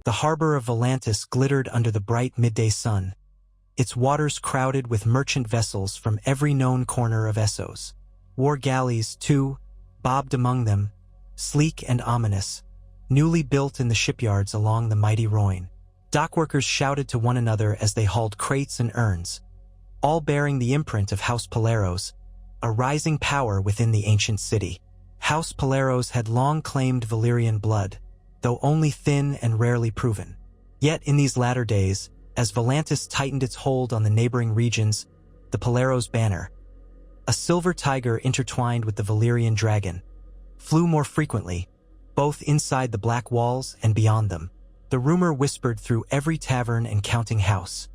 The harbor of Volantis glittered under the bright midday sun, its waters crowded with merchant vessels from every known corner of Essos. War galleys, too, bobbed among them, sleek and ominous, newly built in the shipyards along the mighty Rhône. Dockworkers shouted to one another as they hauled crates and urns, all bearing the imprint of House Paleros, a rising power within the ancient city. House Paleros had long claimed Valyrian blood, though only thin and rarely proven. Yet in these latter days, as Volantis tightened its hold on the neighboring regions, the Paleros banner, a silver tiger intertwined with the Valyrian dragon, flew more frequently, both inside the black walls and beyond them. The rumor whispered through every tavern and counting house.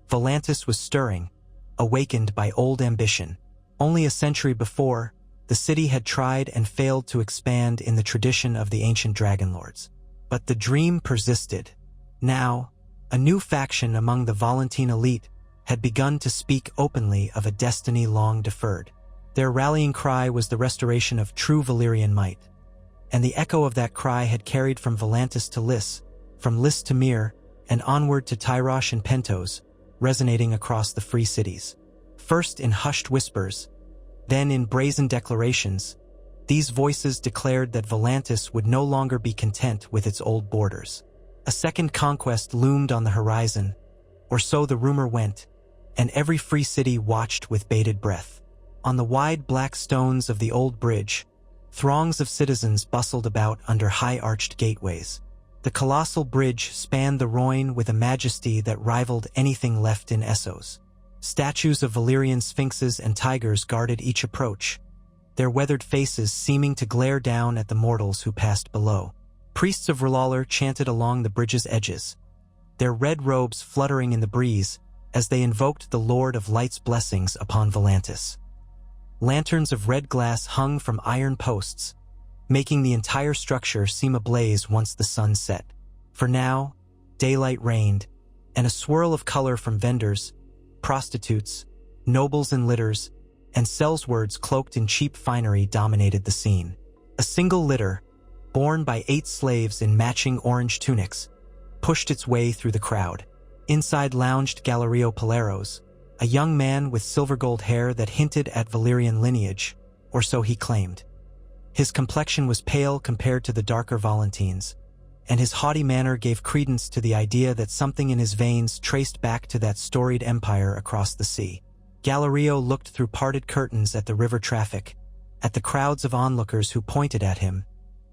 Volantis was stirring, awakened by old ambition. Only a century before, the city had tried and failed to expand in the tradition of the ancient Dragonlords. But the dream persisted. Now, a new faction among the Volantine elite had begun to speak openly of a destiny long deferred. Their rallying cry was the restoration of true Valyrian might. And the echo of that cry had carried from Volantis to Lys, from Lys to Myr, and onward to Tyrosh and Pentos, resonating across the free cities. First in hushed whispers, then in brazen declarations, these voices declared that Volantis would no longer be content with its old borders. A second conquest loomed on the horizon, or so the rumor went, and every free city watched with bated breath. On the wide black stones of the old bridge, throngs of citizens bustled about under high-arched gateways. The colossal bridge spanned the Rhône with a majesty that rivaled anything left in Essos. Statues of Valyrian sphinxes and tigers guarded each approach, their weathered faces seeming to glare down at the mortals who passed below. Priests of R'hllor chanted along the bridge's edges, their red robes fluttering in the breeze as they invoked the Lord of Light's blessings upon Volantis. Lanterns of red glass hung from iron posts, making the entire structure seem ablaze once the sun set. For now, daylight reigned, and a swirl of color from vendors, prostitutes, nobles in litters, and sellswords cloaked in cheap finery dominated the scene. A single litter, borne by 8 slaves in matching orange tunics, pushed its way through the crowd. Inside lounged Galerio Paleros, a young man with silver-gold hair that hinted at Valyrian lineage, or so he claimed. His complexion was pale compared to the darker Volantines, and his haughty manner gave credence to the idea that something in his veins traced back to that storied empire across the sea. Galerio looked through parted curtains at the river traffic, at the crowds of onlookers who pointed at him,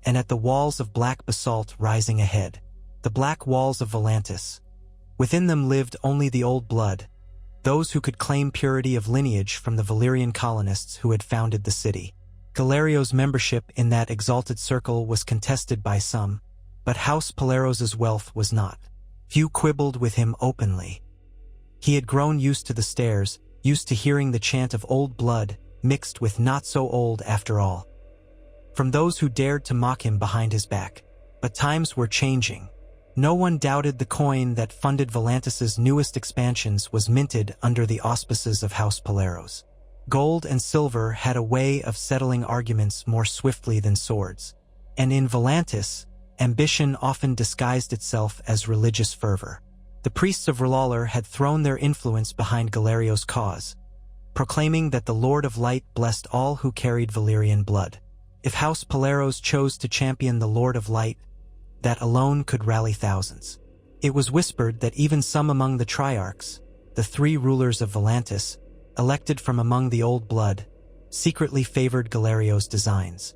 and at the walls of black basalt rising ahead. The black walls of Volantis. Within them lived only the old blood, those who could claim purity of lineage from the Valyrian colonists who had founded the city. Galerio's membership in that exalted circle was contested by some, but House Paleros's wealth was not. Few quibbled with him openly. He had grown used to the stares, used to hearing the chant of old blood mixed with not so old after all, from those who dared to mock him behind his back. But times were changing. No one doubted the coin that funded Volantis's newest expansions was minted under the auspices of House Paleros. Gold and silver had a way of settling arguments more swiftly than swords, and in Volantis, ambition often disguised itself as religious fervor. The priests of R'hllor had thrown their influence behind Galerio's cause, proclaiming that the Lord of Light blessed all who carried Valyrian blood. If House Paleros chose to champion the Lord of Light, that alone could rally thousands. It was whispered that even some among the Triarchs, the 3 rulers of Volantis, elected from among the old blood, secretly favored Galerio's designs.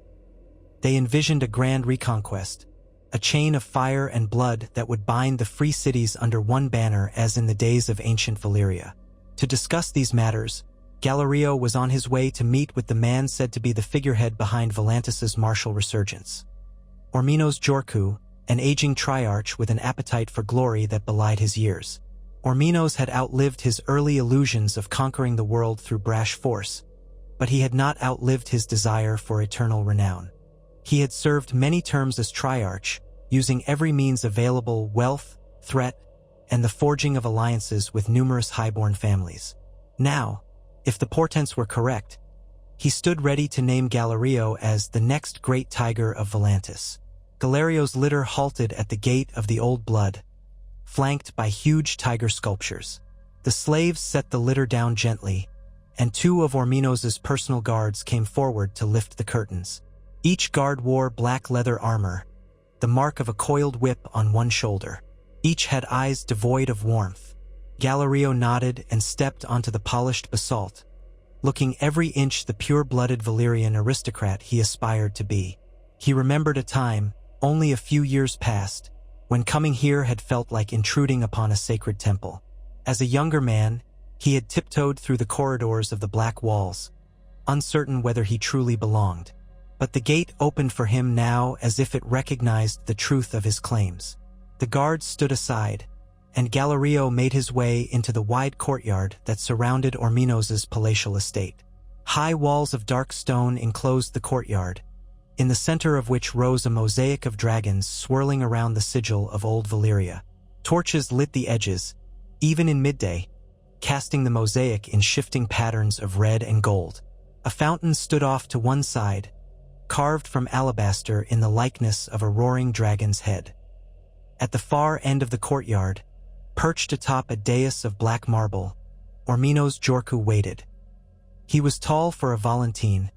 They envisioned a grand reconquest, a chain of fire and blood that would bind the free cities under one banner as in the days of ancient Valyria. To discuss these matters, Galerio was on his way to meet with the man said to be the figurehead behind Volantis's martial resurgence. Orminos Jorku, an aging triarch with an appetite for glory that belied his years. Orminos had outlived his early illusions of conquering the world through brash force, but he had not outlived his desire for eternal renown. He had served many terms as triarch, using every means available: wealth, threat, and the forging of alliances with numerous highborn families. Now, if the portents were correct, he stood ready to name Galerio as the next great tiger of Volantis. Galario's litter halted at the gate of the Old Blood, flanked by huge tiger sculptures. The slaves set the litter down gently, and two of Orminos's personal guards came forward to lift the curtains. Each guard wore black leather armor, the mark of a coiled whip on one shoulder. Each had eyes devoid of warmth. Galario nodded and stepped onto the polished basalt, looking every inch the pure-blooded Valyrian aristocrat he aspired to be. He remembered a time, only a few years past, when coming here had felt like intruding upon a sacred temple. As a younger man, he had tiptoed through the corridors of the black walls, uncertain whether he truly belonged. But the gate opened for him now as if it recognized the truth of his claims. The guards stood aside, and Galario made his way into the wide courtyard that surrounded Orminos's palatial estate. High walls of dark stone enclosed the courtyard, in the center of which rose a mosaic of dragons swirling around the sigil of old Valyria. Torches lit the edges, even in midday, casting the mosaic in shifting patterns of red and gold. A fountain stood off to one side, carved from alabaster in the likeness of a roaring dragon's head. At the far end of the courtyard, perched atop a dais of black marble, Orminos Jorku waited. He was tall for a Volantine,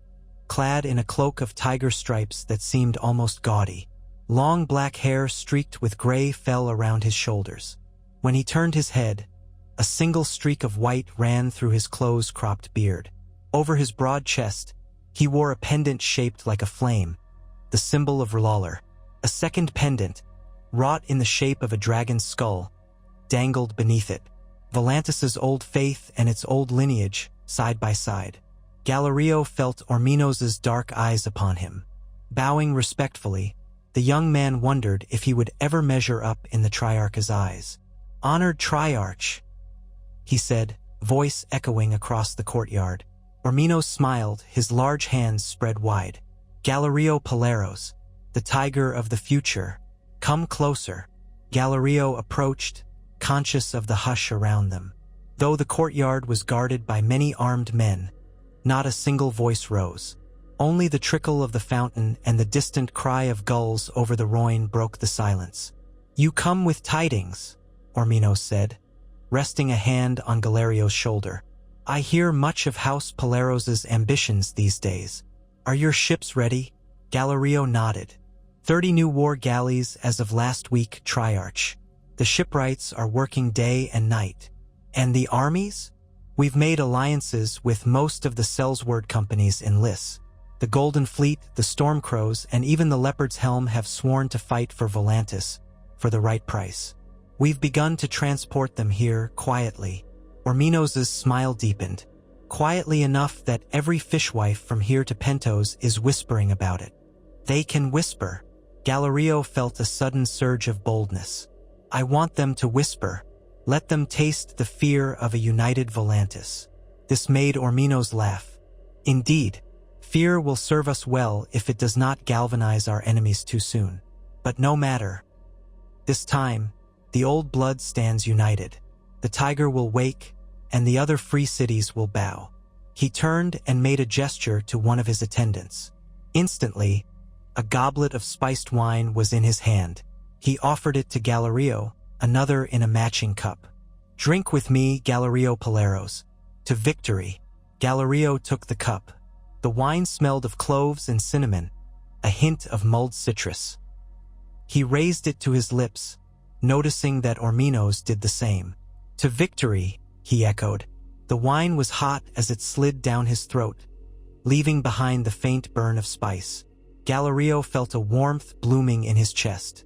clad in a cloak of tiger stripes that seemed almost gaudy. Long black hair streaked with gray fell around his shoulders. When he turned his head, a single streak of white ran through his close-cropped beard. Over his broad chest, he wore a pendant shaped like a flame, the symbol of R'hllor. A second pendant, wrought in the shape of a dragon's skull, dangled beneath it. Volantis's old faith and its old lineage, side by side. Galario felt Orminos's dark eyes upon him. Bowing respectfully, the young man wondered if he would ever measure up in the Triarch's eyes. "Honored Triarch," he said, voice echoing across the courtyard. Orminos smiled, his large hands spread wide. "Galario Paleros, the tiger of the future. Come closer." Galario approached, conscious of the hush around them. Though the courtyard was guarded by many armed men, not a single voice rose. Only the trickle of the fountain and the distant cry of gulls over the Rhoyne broke the silence. "You come with tidings," Orminos said, resting a hand on Galario's shoulder. "I hear much of House Paleros's ambitions these days. Are your ships ready?" Galario nodded. 30 new war galleys as of last week, Triarch. The shipwrights are working day and night. And the armies? We've made alliances with most of the Sellsword companies in Lys. The Golden Fleet, the Stormcrows, and even the Leopard's Helm have sworn to fight for Volantis, for the right price. We've begun to transport them here quietly. Orminos's smile deepened, quietly enough that every fishwife from here to Pentos is whispering about it. They can whisper. Galario felt a sudden surge of boldness. "I want them to whisper. Let them taste the fear of a united Volantis." This made Orminos laugh. "Indeed, fear will serve us well if it does not galvanize our enemies too soon. But no matter. This time, the Old Blood stands united. The tiger will wake, and the other free cities will bow." He turned and made a gesture to one of his attendants. Instantly, a goblet of spiced wine was in his hand. He offered it to Galario, another in a matching cup. "Drink with me, Galario Paleros. To victory." Galario took the cup. The wine smelled of cloves and cinnamon, a hint of mulled citrus. He raised it to his lips, noticing that Orminos did the same. "To victory," he echoed. The wine was hot as it slid down his throat, leaving behind the faint burn of spice. Galario felt a warmth blooming in his chest.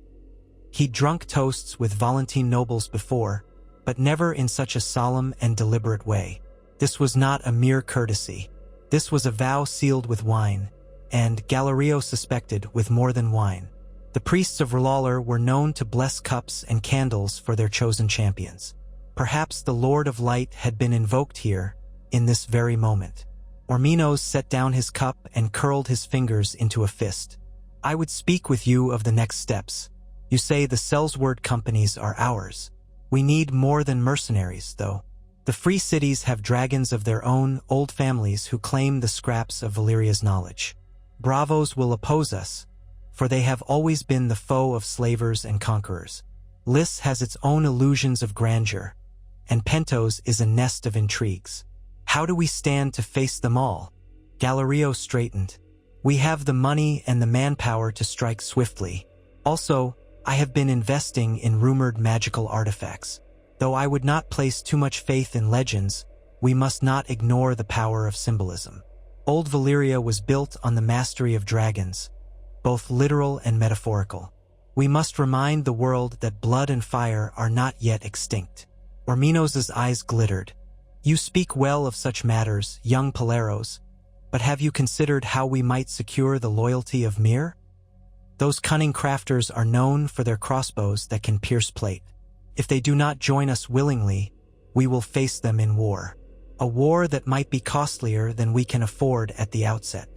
He'd drunk toasts with Volantine nobles before, but never in such a solemn and deliberate way. This was not a mere courtesy. This was a vow sealed with wine, and, Galario suspected, with more than wine. The priests of R'hllor were known to bless cups and candles for their chosen champions. Perhaps the Lord of Light had been invoked here, in this very moment. Orminos set down his cup and curled his fingers into a fist. "I would speak with you of the next steps. You say the Sellsword companies are ours. We need more than mercenaries, though. The free cities have dragons of their own, old families who claim the scraps of Valyria's knowledge. Bravos will oppose us, for they have always been the foe of slavers and conquerors. Lys has its own illusions of grandeur, and Pentos is a nest of intrigues. How do we stand to face them all? Galerio straightened. We have the money and the manpower to strike swiftly. Also, I have been investing in rumored magical artifacts. Though I would not place too much faith in legends, we must not ignore the power of symbolism. Old Valyria was built on the mastery of dragons, both literal and metaphorical. We must remind the world that blood and fire are not yet extinct. Orminos's eyes glittered. You speak well of such matters, young Paleros, but have you considered how we might secure the loyalty of Mir? Those cunning crafters are known for their crossbows that can pierce plate. If they do not join us willingly, we will face them in war. A war that might be costlier than we can afford at the outset.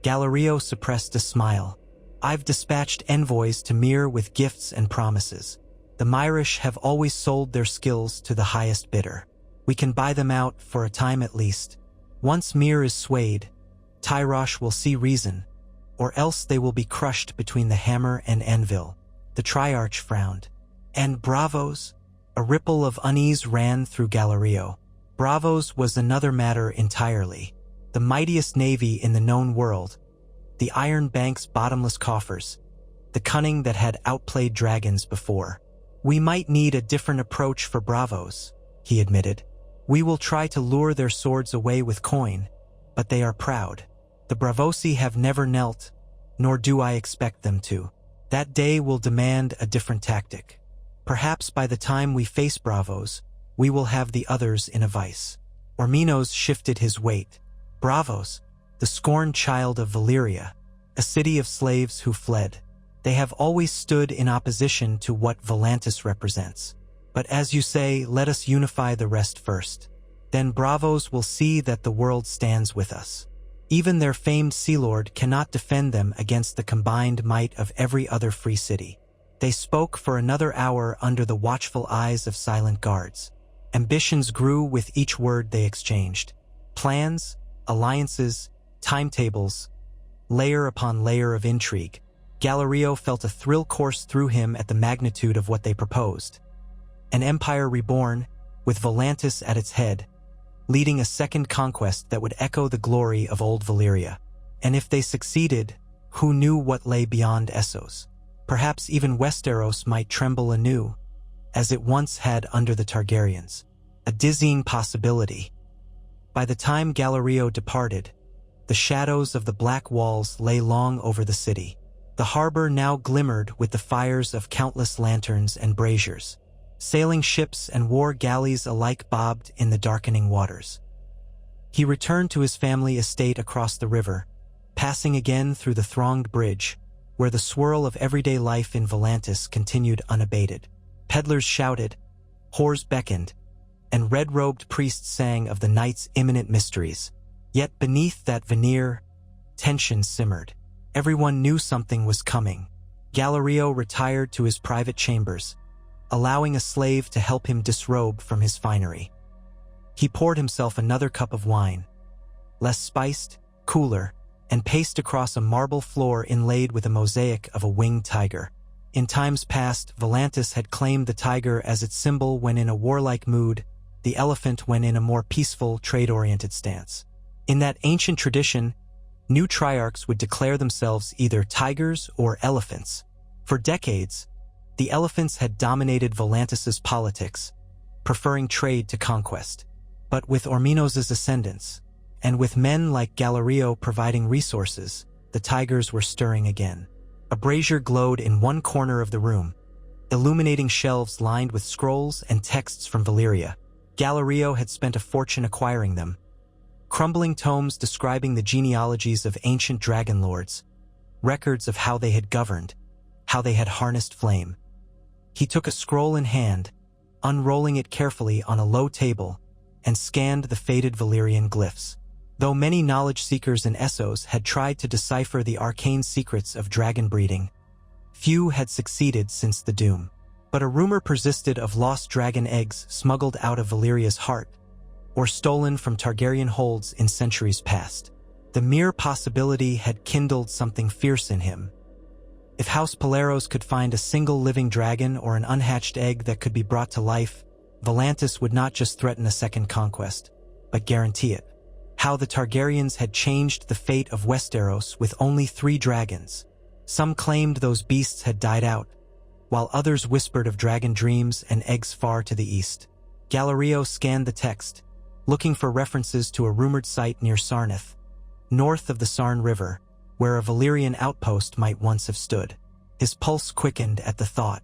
Galerio suppressed a smile. I've dispatched envoys to Mir with gifts and promises. The Myrish have always sold their skills to the highest bidder. We can buy them out for a time at least. Once Mir is swayed, Tyrosh will see reason, or else they will be crushed between the hammer and anvil. The Triarch frowned. And Bravos? A ripple of unease ran through Galerio. Bravos was another matter entirely. The mightiest navy in the known world, the Iron Bank's bottomless coffers, the cunning that had outplayed dragons before. We might need a different approach for Bravos, he admitted. We will try to lure their swords away with coin, but they are proud. The Bravosi have never knelt, nor do I expect them to. That day will demand a different tactic. Perhaps by the time we face Bravos, we will have the others in a vice. Orminos shifted his weight. Bravos, the scorned child of Valyria, a city of slaves who fled. They have always stood in opposition to what Volantis represents. But as you say, let us unify the rest first. Then Bravos will see that the world stands with us. Even their famed Sea Lord cannot defend them against the combined might of every other free city. They spoke for another hour under the watchful eyes of silent guards. Ambitions grew with each word they exchanged. Plans, alliances, timetables, layer upon layer of intrigue. Galerio felt a thrill course through him at the magnitude of what they proposed. An empire reborn, with Volantis at its head, leading a second conquest that would echo the glory of old Valyria. And if they succeeded, who knew what lay beyond Essos? Perhaps even Westeros might tremble anew, as it once had under the Targaryens. A dizzying possibility. By the time Galerio departed, the shadows of the black walls lay long over the city. The harbor now glimmered with the fires of countless lanterns and braziers. Sailing ships and war galleys alike bobbed in the darkening waters. He returned to his family estate across the river, passing again through the thronged bridge, where the swirl of everyday life in Volantis continued unabated. Peddlers shouted, whores beckoned, and red-robed priests sang of the night's imminent mysteries. Yet beneath that veneer, tension simmered. Everyone knew something was coming. Galerio retired to his private chambers, allowing a slave to help him disrobe from his finery. He poured himself another cup of wine, less spiced, cooler, and paced across a marble floor inlaid with a mosaic of a winged tiger. In times past, Volantis had claimed the tiger as its symbol when in a warlike mood, the elephant when in a more peaceful, trade-oriented stance. In that ancient tradition, new triarchs would declare themselves either tigers or elephants. For decades, the elephants had dominated Volantis's politics, preferring trade to conquest. But with Orminos's ascendance, and with men like Galerio providing resources, the tigers were stirring again. A brazier glowed in one corner of the room, illuminating shelves lined with scrolls and texts from Valyria. Galerio had spent a fortune acquiring them. Crumbling tomes describing the genealogies of ancient Dragonlords, records of how they had governed, how they had harnessed flame. He took a scroll in hand, unrolling it carefully on a low table, and scanned the faded Valyrian glyphs. Though many knowledge-seekers in Essos had tried to decipher the arcane secrets of dragon breeding, few had succeeded since the Doom. But a rumor persisted of lost dragon eggs smuggled out of Valyria's heart, or stolen from Targaryen holds in centuries past. The mere possibility had kindled something fierce in him. If House Paleros could find a single living dragon or an unhatched egg that could be brought to life, Volantis would not just threaten a second conquest, but guarantee it. How the Targaryens had changed the fate of Westeros with only 3 dragons. Some claimed those beasts had died out, while others whispered of dragon dreams and eggs far to the east. Galerio scanned the text, looking for references to a rumored site near Sarnath, north of the Sarn River, where a Valyrian outpost might once have stood. His pulse quickened at the thought.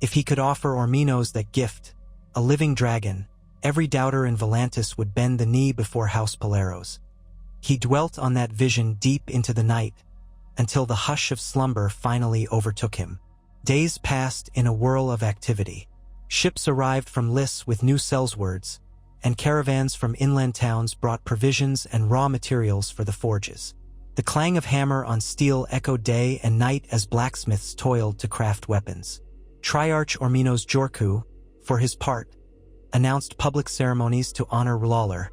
If he could offer Ormenos that gift, a living dragon, every doubter in Volantis would bend the knee before House Paleros. He dwelt on that vision deep into the night, until the hush of slumber finally overtook him. Days passed in a whirl of activity. Ships arrived from Lys with new sellswords, and caravans from inland towns brought provisions and raw materials for the forges. The clang of hammer on steel echoed day and night as blacksmiths toiled to craft weapons. Triarch Ormenos Jorku, for his part, announced public ceremonies to honor R'hllor,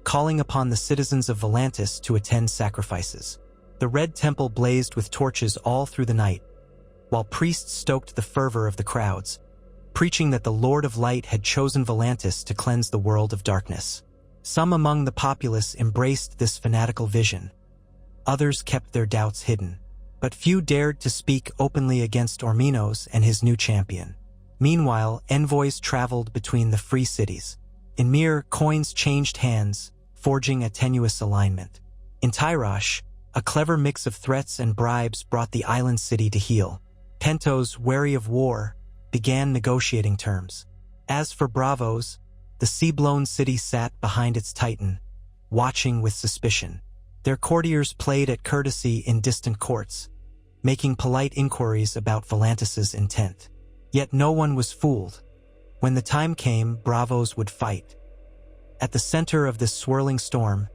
calling upon the citizens of Volantis to attend sacrifices. The Red Temple blazed with torches all through the night, while priests stoked the fervor of the crowds, preaching that the Lord of Light had chosen Volantis to cleanse the world of darkness. Some among the populace embraced this fanatical vision. Others kept their doubts hidden, but few dared to speak openly against Ormenos and his new champion. Meanwhile, envoys traveled between the free cities. In Mir, coins changed hands, forging a tenuous alignment. In Tyrosh, a clever mix of threats and bribes brought the island city to heel. Pentos, wary of war, began negotiating terms. As for Bravos, the sea-blown city sat behind its titan, watching with suspicion. Their courtiers played at courtesy in distant courts, making polite inquiries about Volantis's intent. Yet no one was fooled. When the time came, Bravos would fight. At the center of this swirling storm,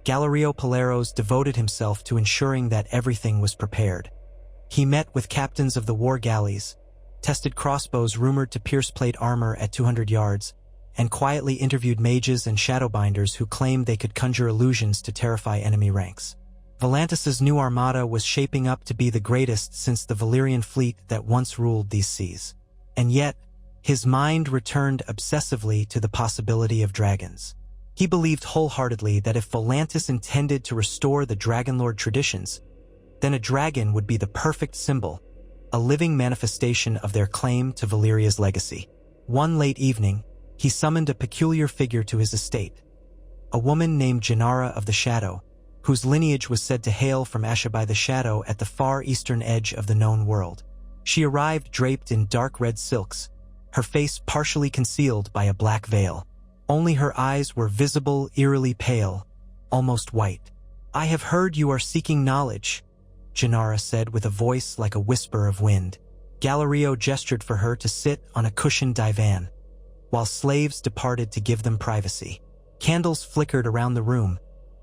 Galerio Paleros devoted himself to ensuring that everything was prepared. He met with captains of the war galleys, tested crossbows rumored to pierce plate armor at 200 yards, and quietly interviewed mages and shadowbinders who claimed they could conjure illusions to terrify enemy ranks. Volantis's new armada was shaping up to be the greatest since the Valyrian fleet that once ruled these seas. And yet, his mind returned obsessively to the possibility of dragons. He believed wholeheartedly that if Volantis intended to restore the Dragonlord traditions, then a dragon would be the perfect symbol, a living manifestation of their claim to Valyria's legacy. One late evening, he summoned a peculiar figure to his estate, a woman named Janara of the Shadow, whose lineage was said to hail from Ashabai the Shadow at the far eastern edge of the known world. She arrived draped in dark red silks, her face partially concealed by a black veil. Only her eyes were visible, eerily pale, almost white. "I have heard you are seeking knowledge," Janara said with a voice like a whisper of wind. Galerio gestured for her to sit on a cushioned divan, while slaves departed to give them privacy. Candles flickered around the room,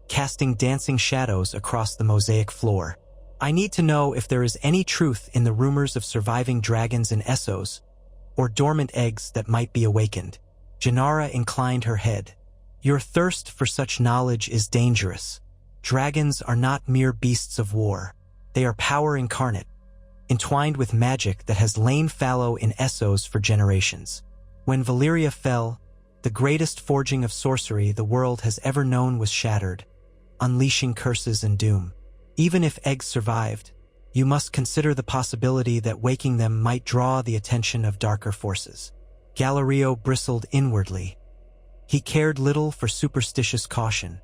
casting dancing shadows across the mosaic floor. "I need to know if there is any truth in the rumors of surviving dragons in Essos, or dormant eggs that might be awakened." Janara inclined her head. "Your thirst for such knowledge is dangerous. Dragons are not mere beasts of war. They are power incarnate, entwined with magic that has lain fallow in Essos for generations. When Valyria fell, the greatest forging of sorcery the world has ever known was shattered, unleashing curses and doom. Even if eggs survived, you must consider the possibility that waking them might draw the attention of darker forces." Galerio bristled inwardly. He cared little for superstitious caution.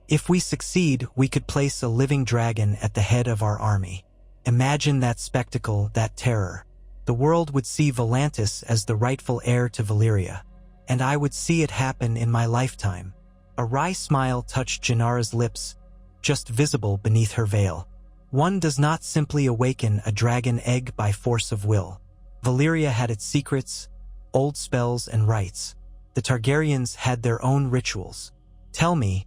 "If we succeed, we could place a living dragon at the head of our army. Imagine that spectacle, that terror. The world would see Volantis as the rightful heir to Valyria, and I would see it happen in my lifetime." A wry smile touched Janara's lips, just visible beneath her veil. "One does not simply awaken a dragon egg by force of will. Valyria had its secrets, old spells and rites. The Targaryens had their own rituals. Tell me,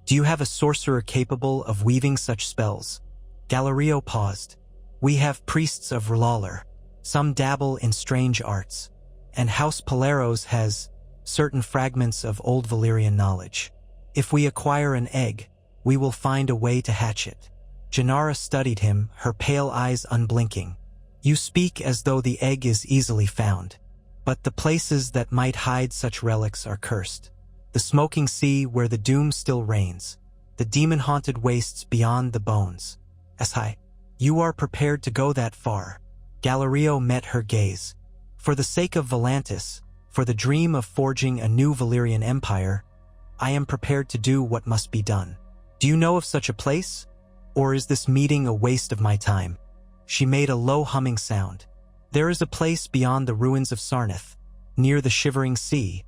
do you have a sorcerer capable of weaving such spells?" Galerio paused. "We have priests of R'hllor. Some dabble in strange arts, and House Paleros has certain fragments of old Valyrian knowledge. If we acquire an egg, we will find a way to hatch it." Gennara studied him, her pale eyes unblinking. You speak as though the egg is easily found. But the places that might hide such relics are cursed. The smoking sea where the doom still reigns. The demon-haunted wastes beyond the bones. Ashai, you are prepared to go that far. Galerio met her gaze. For the sake of Volantis, for the dream of forging a new Valyrian empire, I am prepared to do what must be done. Do you know of such a place? Or is this meeting a waste of my time? She made a low humming sound. There is a place beyond the ruins of Sarnath, near the shivering sea,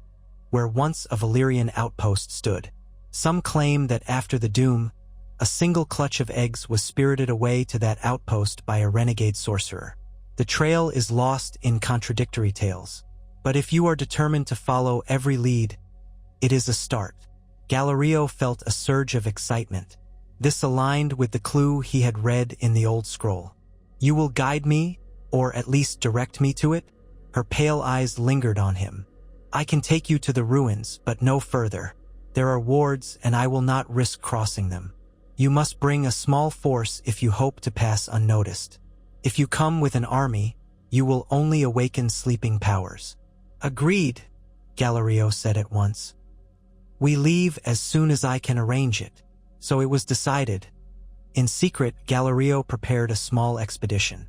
where once a Valyrian outpost stood. Some claim that after the doom, a single clutch of eggs was spirited away to that outpost by a renegade sorcerer. The trail is lost in contradictory tales. But if you are determined to follow every lead, it is a start. Galerio felt a surge of excitement. This aligned with the clue he had read in the old scroll. You will guide me, or at least direct me to it? Her pale eyes lingered on him. I can take you to the ruins, but no further. There are wards, and I will not risk crossing them. You must bring a small force if you hope to pass unnoticed. If you come with an army, you will only awaken sleeping powers. Agreed, Galerio said at once. We leave as soon as I can arrange it. So it was decided. In secret, Galerio prepared a small expedition.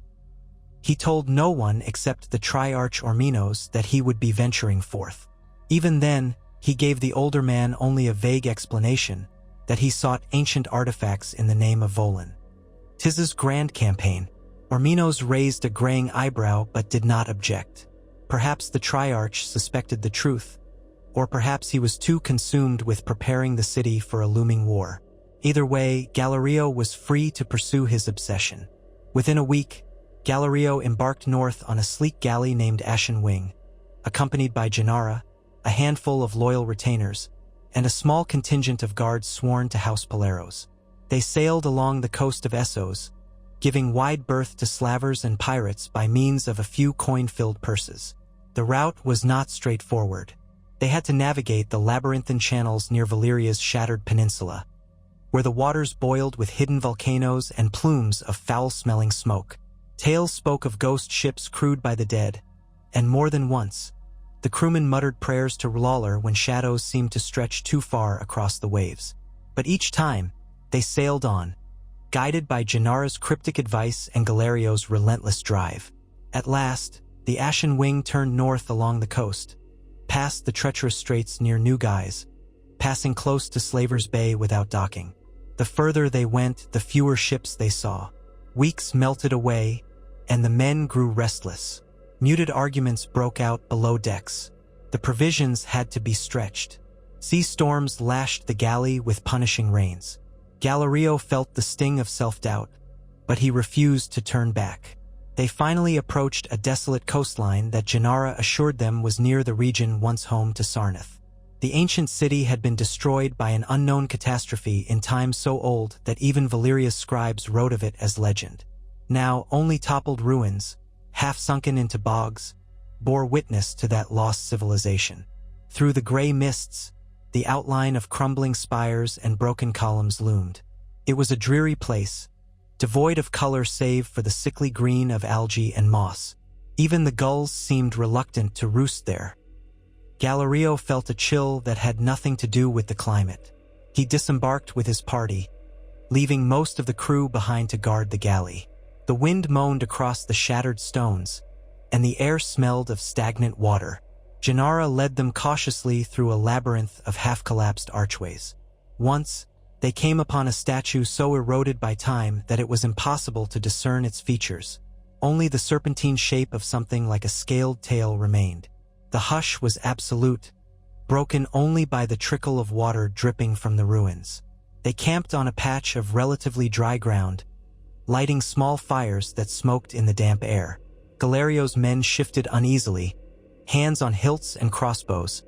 He told no one except the Triarch Orminos that he would be venturing forth. Even then, he gave the older man only a vague explanation that he sought ancient artifacts in the name of Volan. 'Tis his grand campaign. Orminos raised a graying eyebrow but did not object. Perhaps the Triarch suspected the truth, or perhaps he was too consumed with preparing the city for a looming war. Either way, Galerio was free to pursue his obsession. Within a week, Galerio embarked north on a sleek galley named Ashen Wing, accompanied by Gennara, a handful of loyal retainers, and a small contingent of guards sworn to House Paleros. They sailed along the coast of Essos, giving wide berth to slavers and pirates by means of a few coin-filled purses. The route was not straightforward. They had to navigate the labyrinthine channels near Valyria's shattered peninsula, where the waters boiled with hidden volcanoes and plumes of foul-smelling smoke. Tales spoke of ghost ships crewed by the dead, and more than once, the crewmen muttered prayers to Lawler when shadows seemed to stretch too far across the waves. But each time, they sailed on, guided by Gennara's cryptic advice and Galerio's relentless drive. At last, the Ashen Wing turned north along the coast, past the treacherous straits near New Guise, passing close to Slaver's Bay without docking. The further they went, the fewer ships they saw. Weeks melted away, and the men grew restless. Muted arguments broke out below decks. The provisions had to be stretched. Sea storms lashed the galley with punishing rains. Galerio felt the sting of self-doubt, but he refused to turn back. They finally approached a desolate coastline that Gennara assured them was near the region once home to Sarnath. The ancient city had been destroyed by an unknown catastrophe in time so old that even Valyria's scribes wrote of it as legend. Now, only toppled ruins, half sunken into bogs, bore witness to that lost civilization. Through the gray mists, the outline of crumbling spires and broken columns loomed. It was a dreary place, devoid of color save for the sickly green of algae and moss. Even the gulls seemed reluctant to roost there. Galerio felt a chill that had nothing to do with the climate. He disembarked with his party, leaving most of the crew behind to guard the galley. The wind moaned across the shattered stones, and the air smelled of stagnant water. Gennara led them cautiously through a labyrinth of half-collapsed archways. Once, they came upon a statue so eroded by time that it was impossible to discern its features. Only the serpentine shape of something like a scaled tail remained. The hush was absolute, broken only by the trickle of water dripping from the ruins. They camped on a patch of relatively dry ground, lighting small fires that smoked in the damp air. Galerio's men shifted uneasily, hands on hilts and crossbows,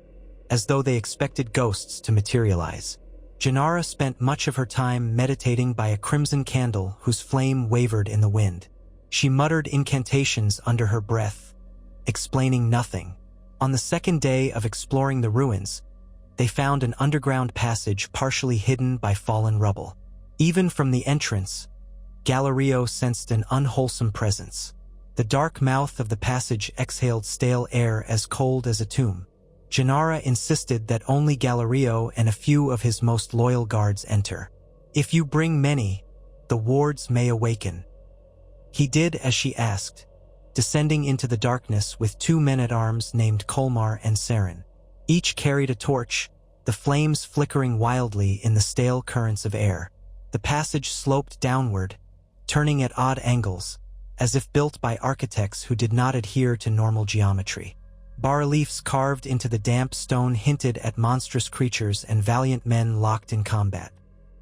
as though they expected ghosts to materialize. Gennara spent much of her time meditating by a crimson candle whose flame wavered in the wind. She muttered incantations under her breath, explaining nothing. On the second day of exploring the ruins, they found an underground passage partially hidden by fallen rubble. Even from the entrance, Galerio sensed an unwholesome presence. The dark mouth of the passage exhaled stale air as cold as a tomb. Gennara insisted that only Galerio and a few of his most loyal guards enter. "If you bring many, the wards may awaken." He did as she asked, descending into the darkness with 2 men-at-arms named Colmar and Saren. Each carried a torch, the flames flickering wildly in the stale currents of air. The passage sloped downward, turning at odd angles, as if built by architects who did not adhere to normal geometry. Bas-reliefs carved into the damp stone hinted at monstrous creatures and valiant men locked in combat.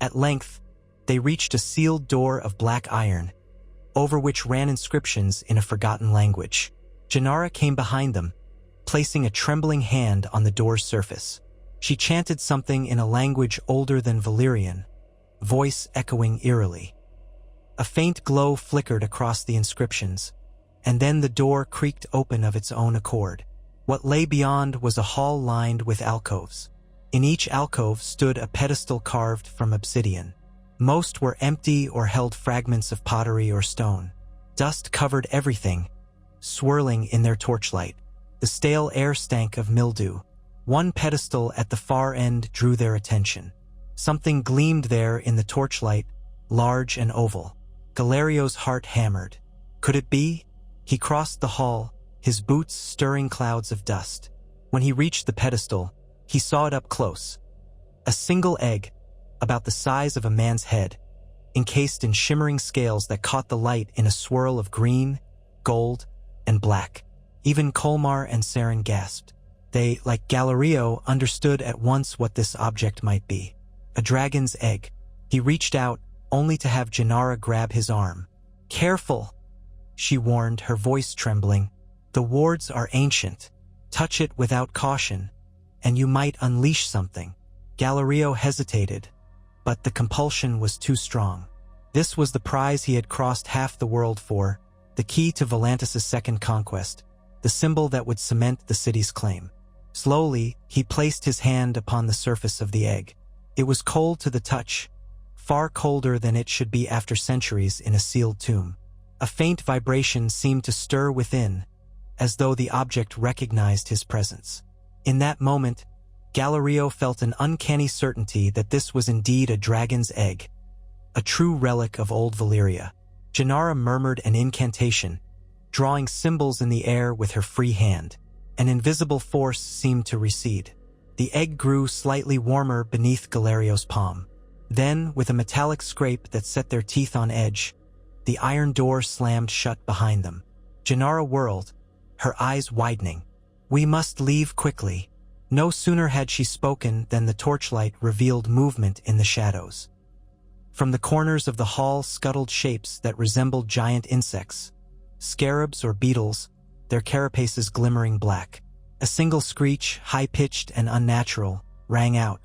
At length, they reached a sealed door of black iron, over which ran inscriptions in a forgotten language. Gennara came behind them, placing a trembling hand on the door's surface. She chanted something in a language older than Valyrian, voice echoing eerily. A faint glow flickered across the inscriptions, and then the door creaked open of its own accord. What lay beyond was a hall lined with alcoves. In each alcove stood a pedestal carved from obsidian. Most were empty or held fragments of pottery or stone. Dust covered everything, swirling in their torchlight. The stale air stank of mildew. One pedestal at the far end drew their attention. Something gleamed there in the torchlight, large and oval. Galerio's heart hammered. Could it be? He crossed the hall, his boots stirring clouds of dust. When he reached the pedestal, he saw it up close. A single egg, about the size of a man's head, encased in shimmering scales that caught the light in a swirl of green, gold, and black. Even Colmar and Saren gasped. They, like Galerio, understood at once what this object might be. A dragon's egg. He reached out, only to have Gennara grab his arm. "Careful," she warned, her voice trembling. "The wards are ancient. Touch it without caution, and you might unleash something." Galerio hesitated, but the compulsion was too strong. This was the prize he had crossed half the world for, the key to Volantis' second conquest, the symbol that would cement the city's claim. Slowly, he placed his hand upon the surface of the egg. It was cold to the touch, far colder than it should be after centuries in a sealed tomb. A faint vibration seemed to stir within, as though the object recognized his presence. In that moment, Galerio felt an uncanny certainty that this was indeed a dragon's egg, a true relic of old Valyria. Gennara murmured an incantation, drawing symbols in the air with her free hand. An invisible force seemed to recede. The egg grew slightly warmer beneath Galerio's palm. Then, with a metallic scrape that set their teeth on edge, the iron door slammed shut behind them. Gennara whirled, her eyes widening. "We must leave quickly." No sooner had she spoken than the torchlight revealed movement in the shadows. From the corners of the hall scuttled shapes that resembled giant insects, scarabs or beetles, their carapaces glimmering black. A single screech, high-pitched and unnatural, rang out.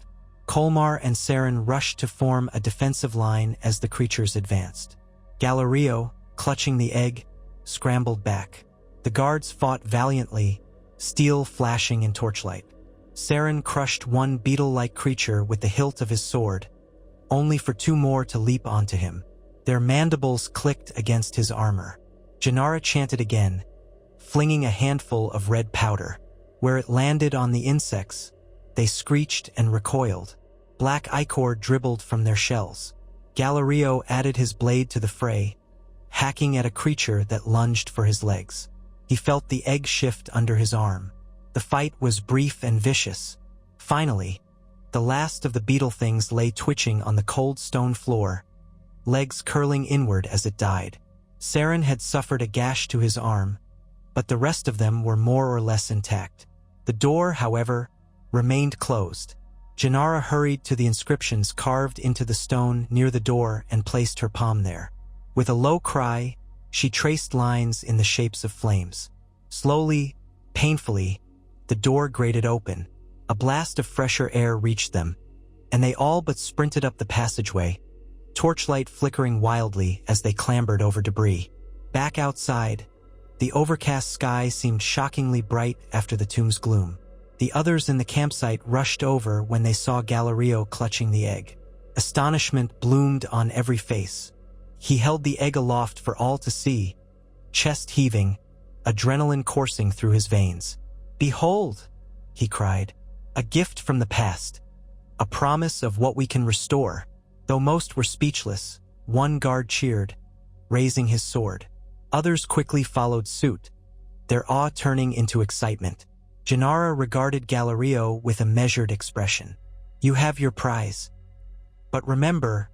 Colmar and Saren rushed to form a defensive line as the creatures advanced. Galerio, clutching the egg, scrambled back. The guards fought valiantly, steel flashing in torchlight. Saren crushed one beetle-like creature with the hilt of his sword, only for 2 more to leap onto him. Their mandibles clicked against his armor. Gennara chanted again, flinging a handful of red powder. Where it landed on the insects, they screeched and recoiled. Black ichor dribbled from their shells. Galerio added his blade to the fray, hacking at a creature that lunged for his legs. He felt the egg shift under his arm. The fight was brief and vicious. Finally, the last of the beetle things lay twitching on the cold stone floor, legs curling inward as it died. Saren had suffered a gash to his arm, but the rest of them were more or less intact. The door, however, remained closed. Gennara hurried to the inscriptions carved into the stone near the door and placed her palm there. With a low cry, she traced lines in the shapes of flames. Slowly, painfully, the door grated open. A blast of fresher air reached them, and they all but sprinted up the passageway, torchlight flickering wildly as they clambered over debris. Back outside, the overcast sky seemed shockingly bright after the tomb's gloom. The others in the campsite rushed over when they saw Galerio clutching the egg. Astonishment bloomed on every face. He held the egg aloft for all to see, chest heaving, adrenaline coursing through his veins. "Behold," he cried, "a gift from the past, a promise of what we can restore." Though most were speechless, one guard cheered, raising his sword. Others quickly followed suit, their awe turning into excitement. Gennaro regarded Galerio with a measured expression. "You have your prize. But remember,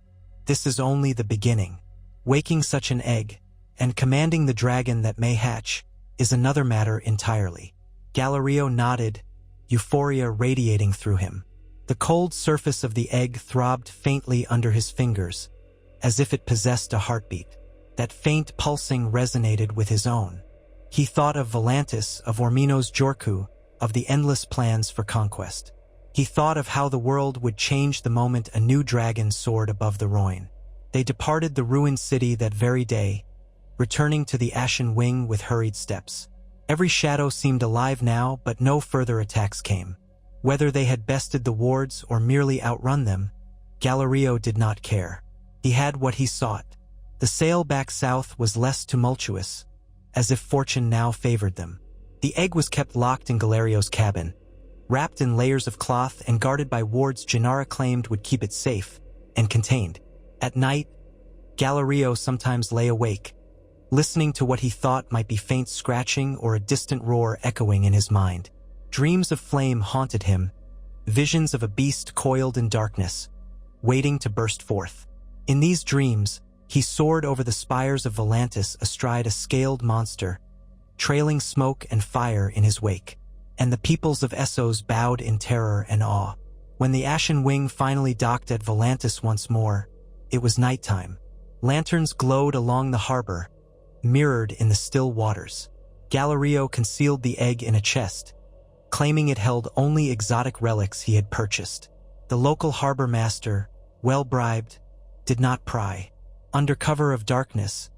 this is only the beginning. Waking such an egg, and commanding the dragon that may hatch, is another matter entirely." Galerio nodded, euphoria radiating through him. The cold surface of the egg throbbed faintly under his fingers, as if it possessed a heartbeat. That faint pulsing resonated with his own. He thought of Volantis, of Ormino's Jorku, of the endless plans for conquest. He thought of how the world would change the moment a new dragon soared above the Rhoyne. They departed the ruined city that very day, returning to the Ashen Wing with hurried steps. Every shadow seemed alive now, but no further attacks came. Whether they had bested the wards or merely outrun them, Galerio did not care. He had what he sought. The sail back south was less tumultuous, as if fortune now favored them. The egg was kept locked in Galerio's cabin, wrapped in layers of cloth and guarded by wards Gennaro claimed would keep it safe and contained. At night, Galerio sometimes lay awake, listening to what he thought might be faint scratching or a distant roar echoing in his mind. Dreams of flame haunted him, visions of a beast coiled in darkness, waiting to burst forth. In these dreams, he soared over the spires of Volantis astride a scaled monster, trailing smoke and fire in his wake. And the peoples of Essos bowed in terror and awe. When the Ashen Wing finally docked at Volantis once more, it was nighttime. Lanterns glowed along the harbor, mirrored in the still waters. Galerio concealed the egg in a chest, claiming it held only exotic relics he had purchased. The local harbor master, well bribed, did not pry. Under cover of darkness,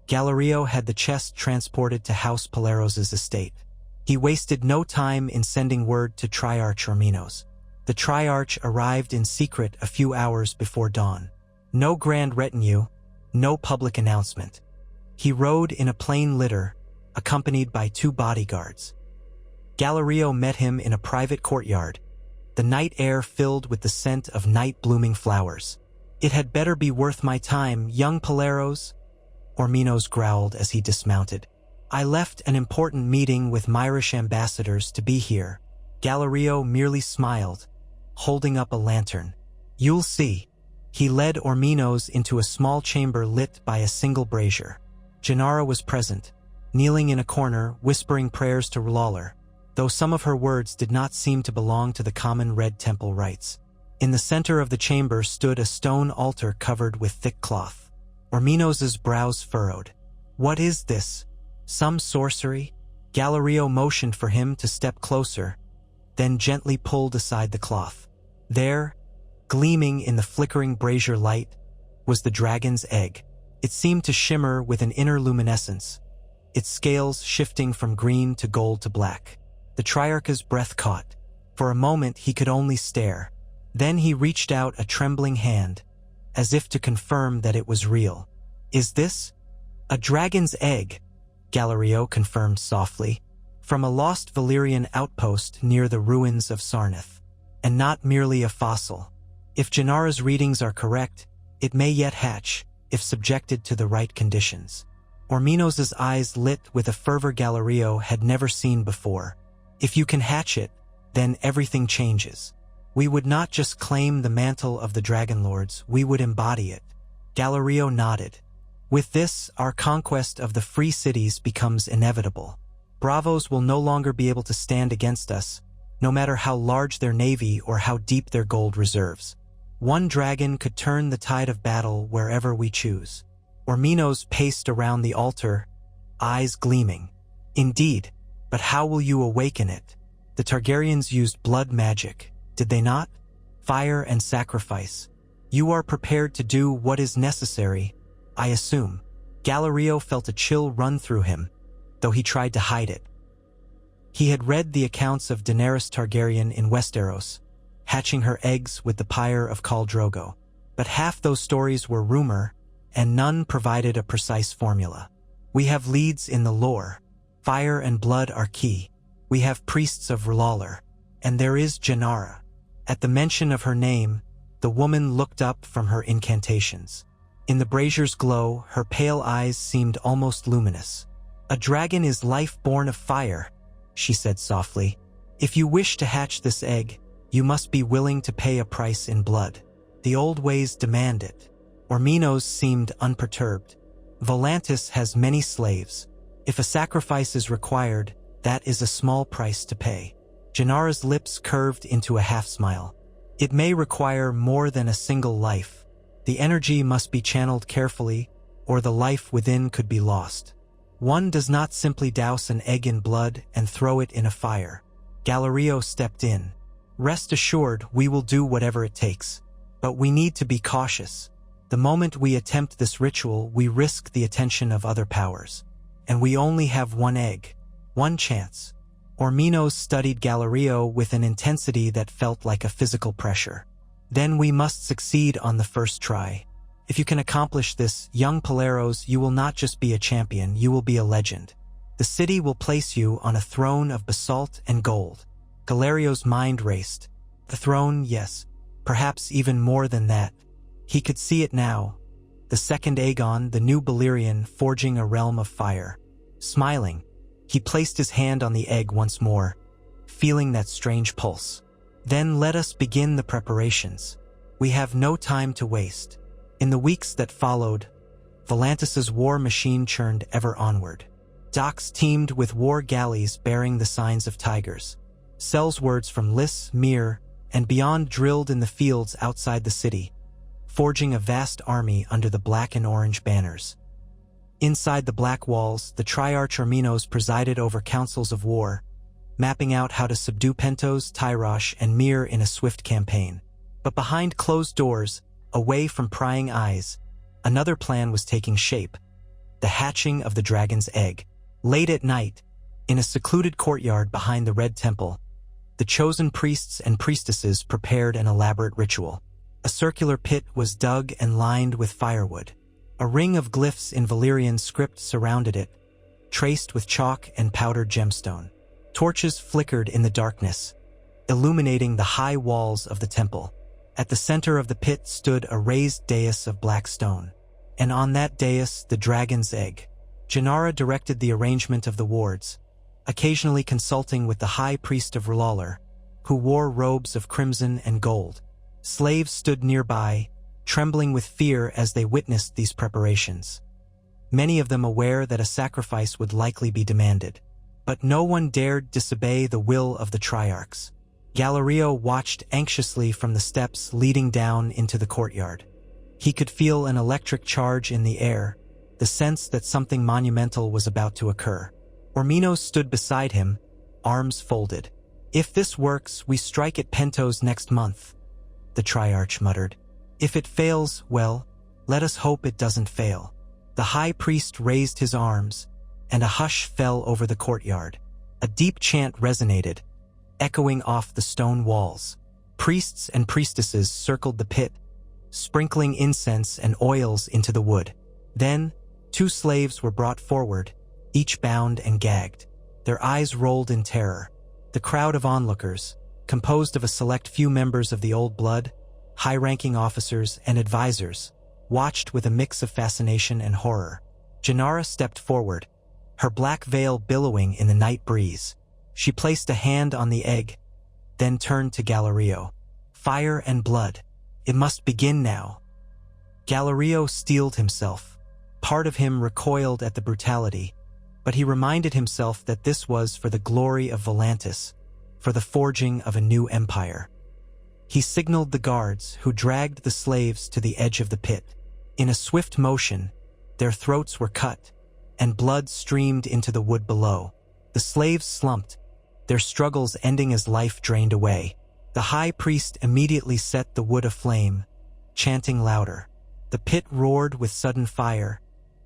Galerio had the chest transported to House Paleros's estate. He wasted no time in sending word to Triarch Orminos. The Triarch arrived in secret a few hours before dawn. No grand retinue, no public announcement. He rode in a plain litter, accompanied by 2 bodyguards. Galerio met him in a private courtyard, the night air filled with the scent of night-blooming flowers. "It had better be worth my time, young Paleros," Orminos growled as he dismounted. "I left an important meeting with Myrish ambassadors to be here." Galerio merely smiled, holding up a lantern. "You'll see." He led Orminos into a small chamber lit by a single brazier. Gennaro was present, kneeling in a corner, whispering prayers to Lawler, though some of her words did not seem to belong to the common Red Temple rites. In the center of the chamber stood a stone altar covered with thick cloth. Orminos's brows furrowed. "What is this? Some sorcery?" Galerio motioned for him to step closer, then gently pulled aside the cloth. There, gleaming in the flickering brazier light, was the dragon's egg. It seemed to shimmer with an inner luminescence, its scales shifting from green to gold to black. The Triarch's breath caught. For a moment he could only stare. Then he reached out a trembling hand, as if to confirm that it was real. "Is this a dragon's egg?" Galerio confirmed softly. "From a lost Valyrian outpost near the ruins of Sarnath. And not merely a fossil. If Gennaro's readings are correct, it may yet hatch, if subjected to the right conditions." Orminos's eyes lit with a fervor Galerio had never seen before. "If you can hatch it, then everything changes. We would not just claim the mantle of the Dragonlords, we would embody it." Galerio nodded. "With this, our conquest of the free cities becomes inevitable. Bravos will no longer be able to stand against us, no matter how large their navy or how deep their gold reserves. One dragon could turn the tide of battle wherever we choose." Orminos paced around the altar, eyes gleaming. "Indeed, but how will you awaken it? The Targaryens used blood magic, did they not? Fire and sacrifice. You are prepared to do what is necessary, I assume." Galerio felt a chill run through him, though he tried to hide it. He had read the accounts of Daenerys Targaryen in Westeros, hatching her eggs with the pyre of Khal Drogo. But half those stories were rumor, and none provided a precise formula. We have leads in the lore. Fire and blood are key. We have priests of R'hllor, and there is Janara. At the mention of her name, the woman looked up from her incantations. In the brazier's glow, her pale eyes seemed almost luminous. "A dragon is life born of fire," she said softly. "If you wish to hatch this egg, you must be willing to pay a price in blood. The old ways demand it." Orminos seemed unperturbed. "Volantis has many slaves. If a sacrifice is required, that is a small price to pay." Janara's lips curved into a half-smile. "It may require more than a single life. The energy must be channeled carefully, or the life within could be lost. One does not simply douse an egg in blood and throw it in a fire." Galerio stepped in. "Rest assured, we will do whatever it takes. But we need to be cautious. The moment we attempt this ritual, we risk the attention of other powers. And we only have one egg, one chance." Orminos studied Galerio with an intensity that felt like a physical pressure. "Then we must succeed on the first try. If you can accomplish this, young Paleros, you will not just be a champion, you will be a legend. The city will place you on a throne of basalt and gold." Galerio's mind raced. The throne, yes, perhaps even more than that. He could see it now. The second Aegon, the new Balerion, forging a realm of fire. Smiling, he placed his hand on the egg once more, feeling that strange pulse. "Then let us begin the preparations. We have no time to waste." In the weeks that followed, Volantis's war machine churned ever onward. Docks teemed with war galleys bearing the signs of tigers. Sellswords from Lys, Myr, and beyond drilled in the fields outside the city, forging a vast army under the black and orange banners. Inside the black walls, the Triarch Orminos presided over councils of war, mapping out how to subdue Pentos, Tyrosh, and Myr in a swift campaign. But behind closed doors, away from prying eyes, another plan was taking shape: the hatching of the dragon's egg. Late at night, in a secluded courtyard behind the Red Temple, the chosen priests and priestesses prepared an elaborate ritual. A circular pit was dug and lined with firewood. A ring of glyphs in Valyrian script surrounded it, traced with chalk and powdered gemstone. Torches flickered in the darkness, illuminating the high walls of the temple. At the center of the pit stood a raised dais of black stone, and on that dais the dragon's egg. Janara directed the arrangement of the wards, occasionally consulting with the high priest of R'hllor, who wore robes of crimson and gold. Slaves stood nearby, trembling with fear as they witnessed these preparations, many of them aware that a sacrifice would likely be demanded. But no one dared disobey the will of the Triarchs. Galerio watched anxiously from the steps leading down into the courtyard. He could feel an electric charge in the air, the sense that something monumental was about to occur. Orminos stood beside him, arms folded. "If this works, we strike at Pentos next month," the Triarch muttered. "If it fails, well, let us hope it doesn't fail." The high priest raised his arms, and a hush fell over the courtyard. A deep chant resonated, echoing off the stone walls. Priests and priestesses circled the pit, sprinkling incense and oils into the wood. Then, 2 slaves were brought forward, each bound and gagged. Their eyes rolled in terror. The crowd of onlookers, composed of a select few members of the Old Blood, high-ranking officers and advisors, watched with a mix of fascination and horror. Janara stepped forward, her black veil billowing in the night breeze. She placed a hand on the egg, then turned to Galerio. "Fire and blood. It must begin now." Galerio steeled himself. Part of him recoiled at the brutality, but he reminded himself that this was for the glory of Volantis, for the forging of a new empire. He signaled the guards, who dragged the slaves to the edge of the pit. In a swift motion, their throats were cut, and blood streamed into the wood below. The slaves slumped, their struggles ending as life drained away. The high priest immediately set the wood aflame, chanting louder. The pit roared with sudden fire,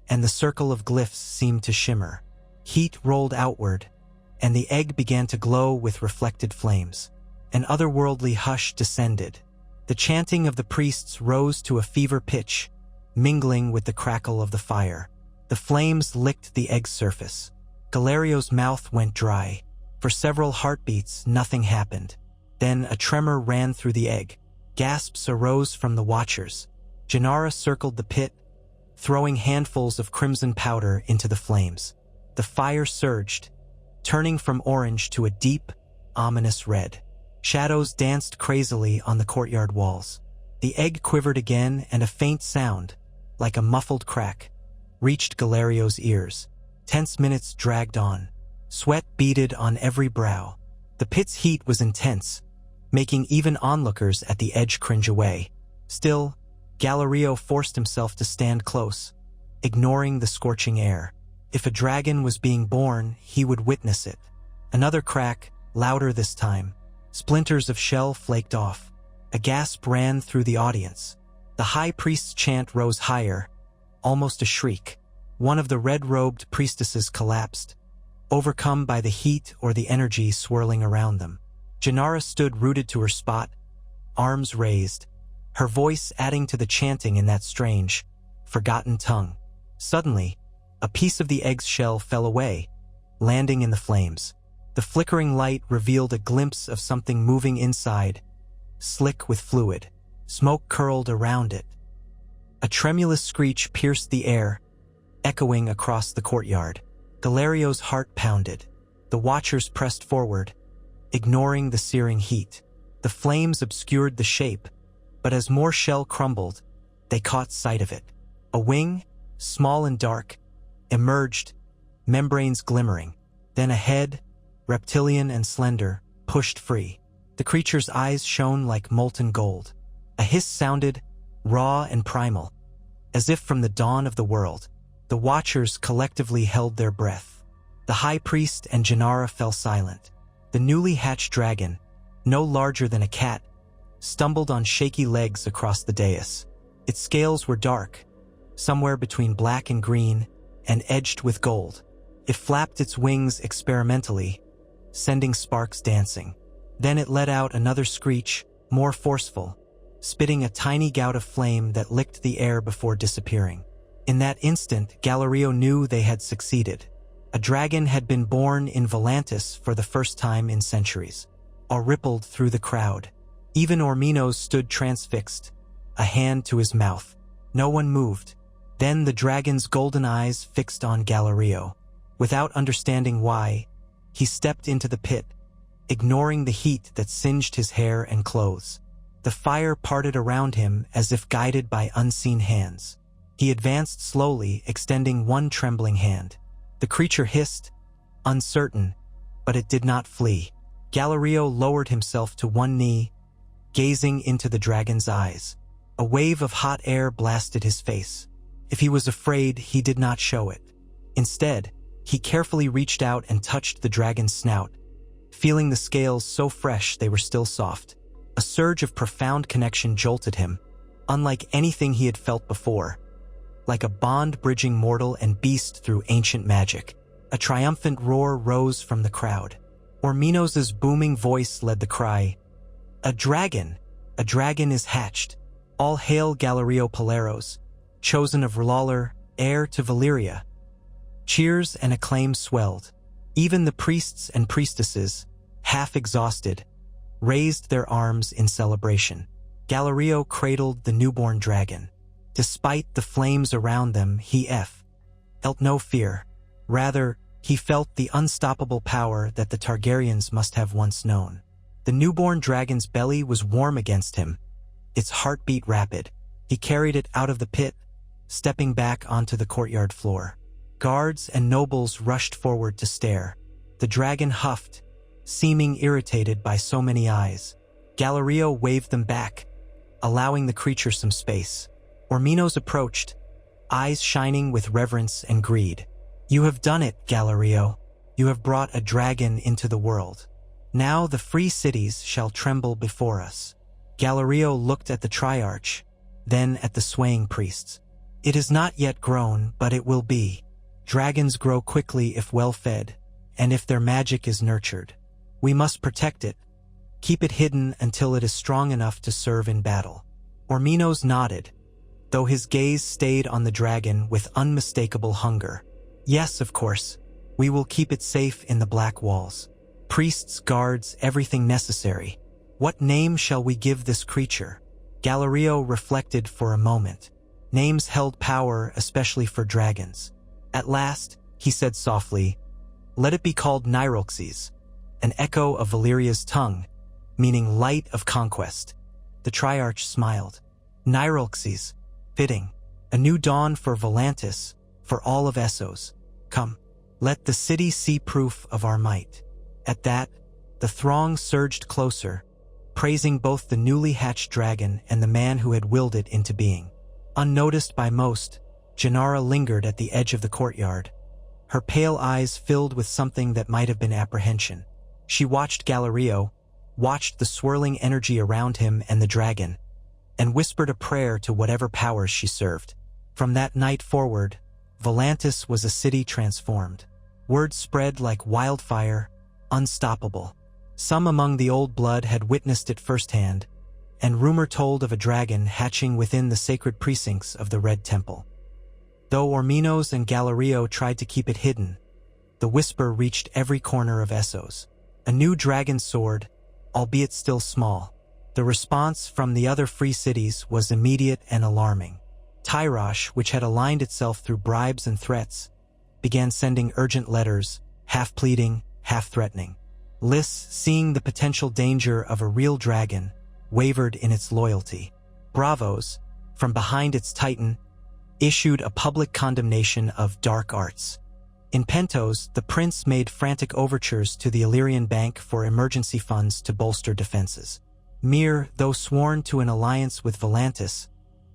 and the circle of glyphs seemed to shimmer. Heat rolled outward, and the egg began to glow with reflected flames. An otherworldly hush descended. The chanting of the priests rose to a fever pitch, mingling with the crackle of the fire. The flames licked the egg's surface. Galario's mouth went dry. For several heartbeats, nothing happened. Then a tremor ran through the egg. Gasps arose from the watchers. Gennara circled the pit, throwing handfuls of crimson powder into the flames. The fire surged, turning from orange to a deep, ominous red. Shadows danced crazily on the courtyard walls. The egg quivered again, and a faint sound, like a muffled crack, reached Galario's ears. Tense minutes dragged on. Sweat beaded on every brow. The pit's heat was intense, making even onlookers at the edge cringe away. Still, Galario forced himself to stand close, ignoring the scorching air. If a dragon was being born, he would witness it. Another crack, louder this time. Splinters of shell flaked off. A gasp ran through the audience. The high priest's chant rose higher, almost a shriek. One of the red-robed priestesses collapsed, overcome by the heat or the energy swirling around them. Gennara stood rooted to her spot, arms raised, her voice adding to the chanting in that strange, forgotten tongue. Suddenly, a piece of the egg's shell fell away, landing in the flames. The flickering light revealed a glimpse of something moving inside, slick with fluid. Smoke curled around it. A tremulous screech pierced the air, echoing across the courtyard. Galario's heart pounded. The watchers pressed forward, ignoring the searing heat. The flames obscured the shape, but as more shell crumbled, they caught sight of it. A wing, small and dark, emerged, membranes glimmering. Then a head, reptilian and slender, pushed free. The creature's eyes shone like molten gold. A hiss sounded, raw and primal, as if from the dawn of the world. The watchers collectively held their breath. The high priest and Gennara fell silent. The newly hatched dragon, no larger than a cat, stumbled on shaky legs across the dais. Its scales were dark, somewhere between black and green, and edged with gold. It flapped its wings experimentally, sending sparks dancing. Then it let out another screech, more forceful, spitting a tiny gout of flame that licked the air before disappearing. In that instant, Galario knew they had succeeded. A dragon had been born in Volantis for the first time in centuries. Awe rippled through the crowd. Even Orminos stood transfixed, a hand to his mouth. No one moved. Then the dragon's golden eyes fixed on Galario. Without understanding why, he stepped into the pit, ignoring the heat that singed his hair and clothes. The fire parted around him as if guided by unseen hands. He advanced slowly, extending one trembling hand. The creature hissed, uncertain, but it did not flee. Galario lowered himself to one knee, gazing into the dragon's eyes. A wave of hot air blasted his face. If he was afraid, he did not show it. Instead, he carefully reached out and touched the dragon's snout, feeling the scales so fresh they were still soft. A surge of profound connection jolted him, unlike anything he had felt before, like a bond bridging mortal and beast through ancient magic. A triumphant roar rose from the crowd. Orminos' booming voice led the cry, "A dragon! A dragon is hatched! All hail Galario Paleros, chosen of R'hllor, heir to Valyria." Cheers and acclaim swelled. Even the priests and priestesses, half exhausted, raised their arms in celebration. Galario cradled the newborn dragon. Despite the flames around them, he felt no fear. Rather, he felt the unstoppable power that the Targaryens must have once known. The newborn dragon's belly was warm against him, its heartbeat rapid. He carried it out of the pit, stepping back onto the courtyard floor. Guards and nobles rushed forward to stare. The dragon huffed, seeming irritated by so many eyes. Galario waved them back, allowing the creature some space. Orminos approached, eyes shining with reverence and greed. "You have done it, Galario. You have brought a dragon into the world. Now the free cities shall tremble before us." Galario looked at the Triarch, then at the swaying priests. "It is not yet grown, but it will be. Dragons grow quickly if well fed, and if their magic is nurtured. We must protect it, keep it hidden until it is strong enough to serve in battle." Orminos nodded, though his gaze stayed on the dragon with unmistakable hunger. Yes, of course. We will keep it safe in the black walls. Priests, guards, everything necessary. What name shall we give this creature? Galerio reflected for a moment. Names held power, especially for dragons. At last, he said softly, "Let it be called Nyrolxes," an echo of Valeria's tongue, meaning light of conquest. The Triarch smiled. Nyrolxes, fitting. A new dawn for Volantis, for all of Essos. Come, let the city see proof of our might. At that, the throng surged closer, praising both the newly hatched dragon and the man who had willed it into being. Unnoticed by most, Gennara lingered at the edge of the courtyard, her pale eyes filled with something that might have been apprehension. She watched Galerio, watched the swirling energy around him and the dragon, and whispered a prayer to whatever powers she served. From that night forward, Volantis was a city transformed. Word spread like wildfire, unstoppable. Some among the old blood had witnessed it firsthand, and rumor told of a dragon hatching within the sacred precincts of the Red Temple. Though Orminos and Galerio tried to keep it hidden, the whisper reached every corner of Essos. A new dragon sword, albeit still small. The response from the other free cities was immediate and alarming. Tyrosh, which had aligned itself through bribes and threats, began sending urgent letters, half pleading, half threatening. Lys, seeing the potential danger of a real dragon, wavered in its loyalty. Bravos, from behind its titan, issued a public condemnation of dark arts. In Pentos, the prince made frantic overtures to the Illyrian Bank for emergency funds to bolster defenses. Mir, though sworn to an alliance with Volantis,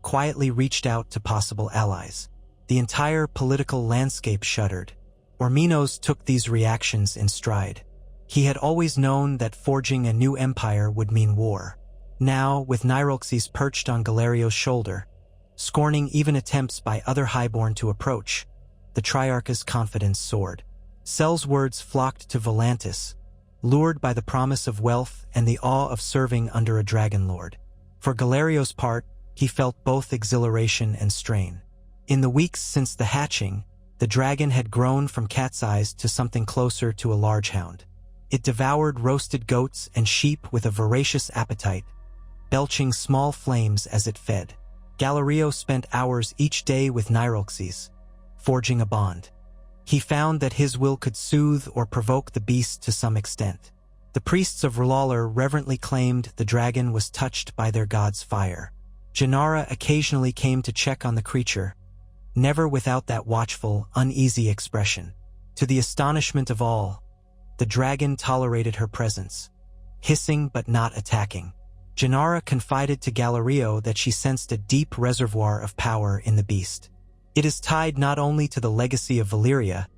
quietly reached out to possible allies. The entire political landscape shuddered. Orminos took these reactions in stride. He had always known that forging a new empire would mean war. Now, with Nyrolxes perched on Galerio's shoulder, scorning even attempts by other highborn to approach, the Triarch's confidence soared. Sel's words flocked to Volantis, lured by the promise of wealth and the awe of serving under a Dragonlord. For Galerio's part, he felt both exhilaration and strain. In the weeks since the hatching, the dragon had grown from cat-sized to something closer to a large hound. It devoured roasted goats and sheep with a voracious appetite, belching small flames as it fed. Galerio spent hours each day with Nyrolxes, forging a bond. He found that his will could soothe or provoke the beast to some extent. The priests of R'hllor reverently claimed the dragon was touched by their god's fire. Gennara occasionally came to check on the creature, never without that watchful, uneasy expression. To the astonishment of all, the dragon tolerated her presence, hissing but not attacking. Gennara confided to Galerio that she sensed a deep reservoir of power in the beast. It is tied not only to the legacy of Valeria,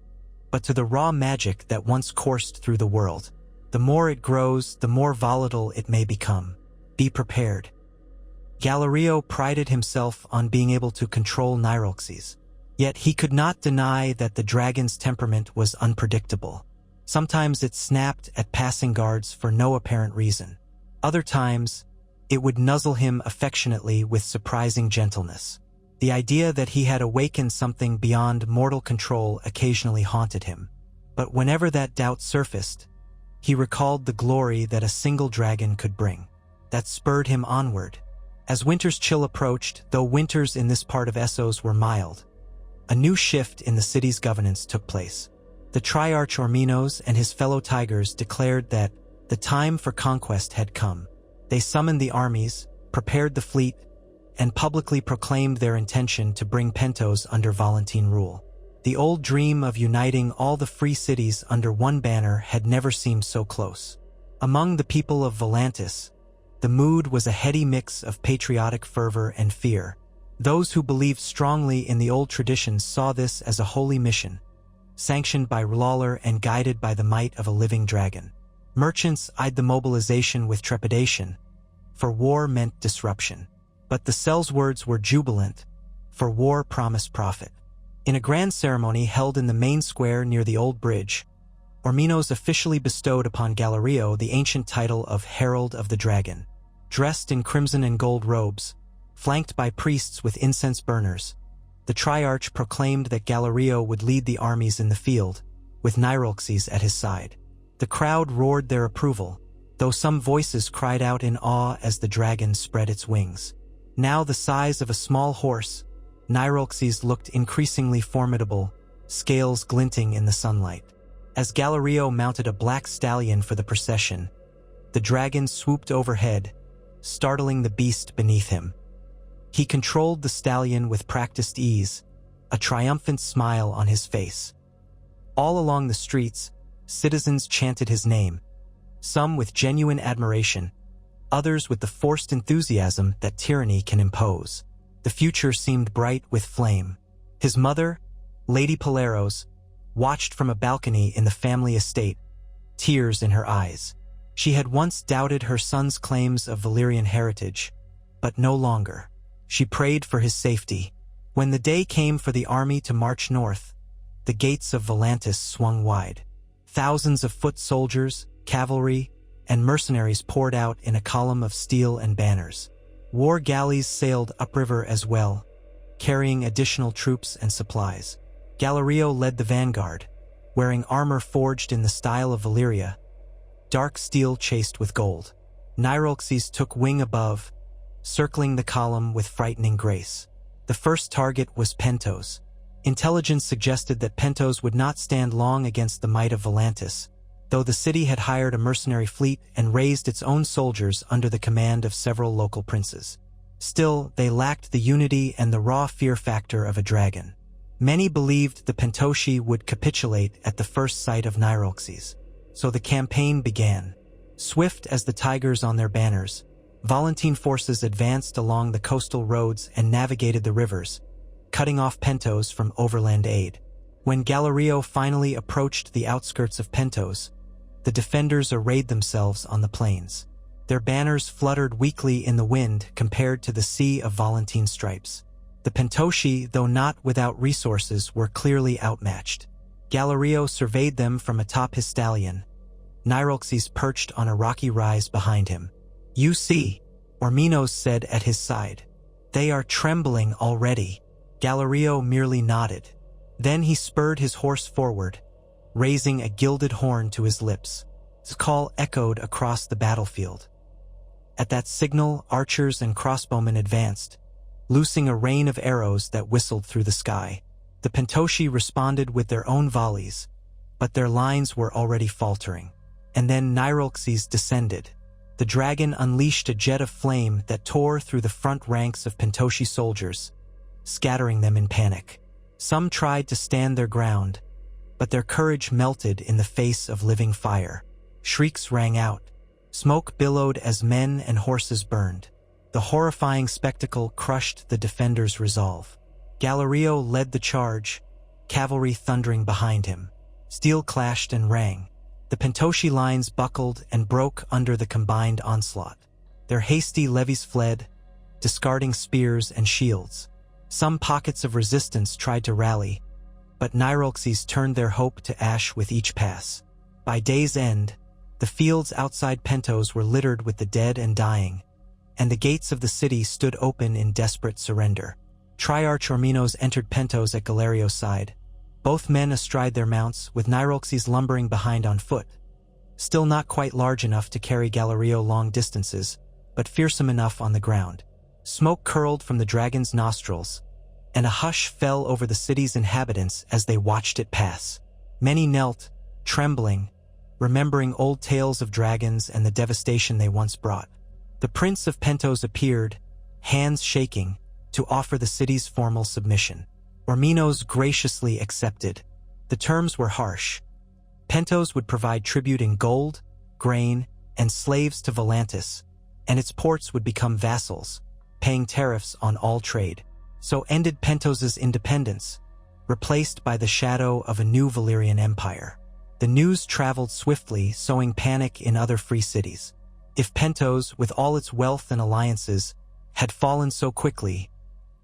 but to the raw magic that once coursed through the world. The more it grows, the more volatile it may become. Be prepared. Galerio prided himself on being able to control Nyrolxes. Yet he could not deny that the dragon's temperament was unpredictable. Sometimes it snapped at passing guards for no apparent reason. Other times, it would nuzzle him affectionately with surprising gentleness. The idea that he had awakened something beyond mortal control occasionally haunted him. But whenever that doubt surfaced, he recalled the glory that a single dragon could bring. That spurred him onward. As winter's chill approached, though winters in this part of Essos were mild, a new shift in the city's governance took place. The Triarch Orminos and his fellow tigers declared that the time for conquest had come. They summoned the armies, prepared the fleet, and publicly proclaimed their intention to bring Pentos under Volantine rule. The old dream of uniting all the free cities under one banner had never seemed so close. Among the people of Volantis, the mood was a heady mix of patriotic fervor and fear. Those who believed strongly in the old traditions saw this as a holy mission, sanctioned by R'hllor and guided by the might of a living dragon. Merchants eyed the mobilization with trepidation, for war meant disruption. But the Sel's words were jubilant, for war promised profit. In a grand ceremony held in the main square near the old bridge, Orminos officially bestowed upon Galerio the ancient title of Herald of the Dragon. Dressed in crimson and gold robes, flanked by priests with incense burners. The Triarch proclaimed that Galerio would lead the armies in the field, with Nirolxes at his side. The crowd roared their approval, though some voices cried out in awe as the dragon spread its wings. Now the size of a small horse, Nirolxes looked increasingly formidable, scales glinting in the sunlight. As Galerio mounted a black stallion for the procession, the dragon swooped overhead, startling the beast beneath him. He controlled the stallion with practiced ease, a triumphant smile on his face. All along the streets, citizens chanted his name, some with genuine admiration, others with the forced enthusiasm that tyranny can impose. The future seemed bright with flame. His mother, Lady Paleros, watched from a balcony in the family estate, tears in her eyes. She had once doubted her son's claims of Valyrian heritage, but no longer. She prayed for his safety. When the day came for the army to march north, the gates of Volantis swung wide. Thousands of foot soldiers, cavalry, and mercenaries poured out in a column of steel and banners. War galleys sailed upriver as well, carrying additional troops and supplies. Galerio led the vanguard, wearing armor forged in the style of Valyria, dark steel chased with gold. Nirolxes took wing above, circling the column with frightening grace. The first target was Pentos. Intelligence suggested that Pentos would not stand long against the might of Volantis, though the city had hired a mercenary fleet and raised its own soldiers under the command of several local princes. Still, they lacked the unity and the raw fear factor of a dragon. Many believed the Pentoshi would capitulate at the first sight of Nirolxes. So the campaign began. Swift as the tigers on their banners, Volantine forces advanced along the coastal roads and navigated the rivers, cutting off Pentos from overland aid. When Galerio finally approached the outskirts of Pentos, the defenders arrayed themselves on the plains. Their banners fluttered weakly in the wind compared to the sea of Volantine stripes. The Pentoshi, though not without resources, were clearly outmatched. Galerio surveyed them from atop his stallion. Nirolxes perched on a rocky rise behind him. "You see," Orminos said at his side. "They are trembling already." Galerio merely nodded. Then he spurred his horse forward, raising a gilded horn to his lips. His call echoed across the battlefield. At that signal, archers and crossbowmen advanced, loosing a rain of arrows that whistled through the sky. The Pentoshi responded with their own volleys, but their lines were already faltering. And then Nirolxes descended. The dragon unleashed a jet of flame that tore through the front ranks of Pentoshi soldiers, scattering them in panic. Some tried to stand their ground, but their courage melted in the face of living fire. Shrieks rang out. Smoke billowed as men and horses burned. The horrifying spectacle crushed the defenders' resolve. Galerio led the charge, cavalry thundering behind him. Steel clashed and rang. The Pentoshi lines buckled and broke under the combined onslaught. Their hasty levies fled, discarding spears and shields. Some pockets of resistance tried to rally, but Nirolxes turned their hope to ash with each pass. By day's end, the fields outside Pentos were littered with the dead and dying, and the gates of the city stood open in desperate surrender. Triarch Orminos entered Pentos at Galerio's side, both men astride their mounts, with Nirolxes lumbering behind on foot. Still not quite large enough to carry Galerio long distances, but fearsome enough on the ground. Smoke curled from the dragon's nostrils, and a hush fell over the city's inhabitants as they watched it pass. Many knelt, trembling, remembering old tales of dragons and the devastation they once brought. The Prince of Pentos appeared, hands shaking, to offer the city's formal submission. Orminos graciously accepted. The terms were harsh. Pentos would provide tribute in gold, grain, and slaves to Volantis, and its ports would become vassals, paying tariffs on all trade. So ended Pentos's independence, replaced by the shadow of a new Valyrian empire. The news traveled swiftly, sowing panic in other free cities. If Pentos, with all its wealth and alliances, had fallen so quickly,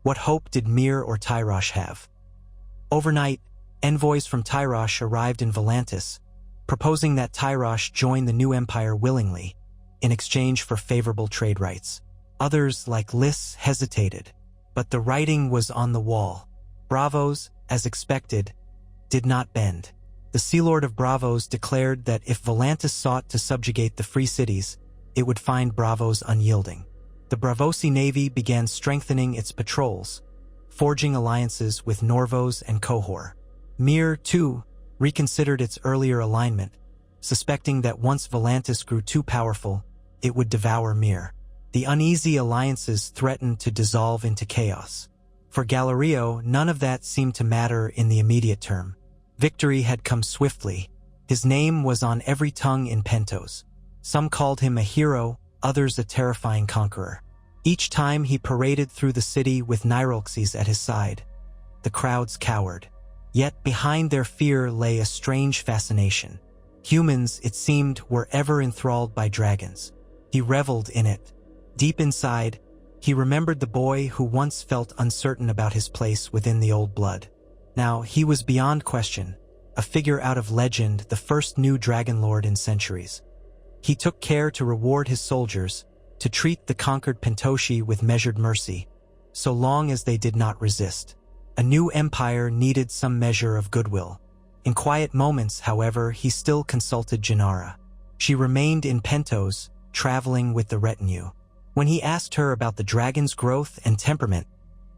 what hope did Mir or Tyrosh have? Overnight, envoys from Tyrosh arrived in Volantis, proposing that Tyrosh join the new empire willingly, in exchange for favorable trade rights. Others, like Lys, hesitated. But the writing was on the wall. Braavos, as expected, did not bend. The Sea Lord of Braavos declared that if Volantis sought to subjugate the free cities, it would find Braavos unyielding. The Braavosi navy began strengthening its patrols, forging alliances with Norvos and Cohor. Mir, too, reconsidered its earlier alignment, suspecting that once Volantis grew too powerful, it would devour Mir. The uneasy alliances threatened to dissolve into chaos. For Galerio, none of that seemed to matter in the immediate term. Victory had come swiftly. His name was on every tongue in Pentos. Some called him a hero, others a terrifying conqueror. Each time he paraded through the city with Nirolxes at his side, the crowds cowered. Yet behind their fear lay a strange fascination. Humans, it seemed, were ever enthralled by dragons. He reveled in it. Deep inside, he remembered the boy who once felt uncertain about his place within the old blood. Now, he was beyond question, a figure out of legend, the first new Dragonlord in centuries. He took care to reward his soldiers, to treat the conquered Pentoshi with measured mercy, so long as they did not resist. A new empire needed some measure of goodwill. In quiet moments, however, he still consulted Gennara. She remained in Pentos, traveling with the retinue. When he asked her about the dragon's growth and temperament,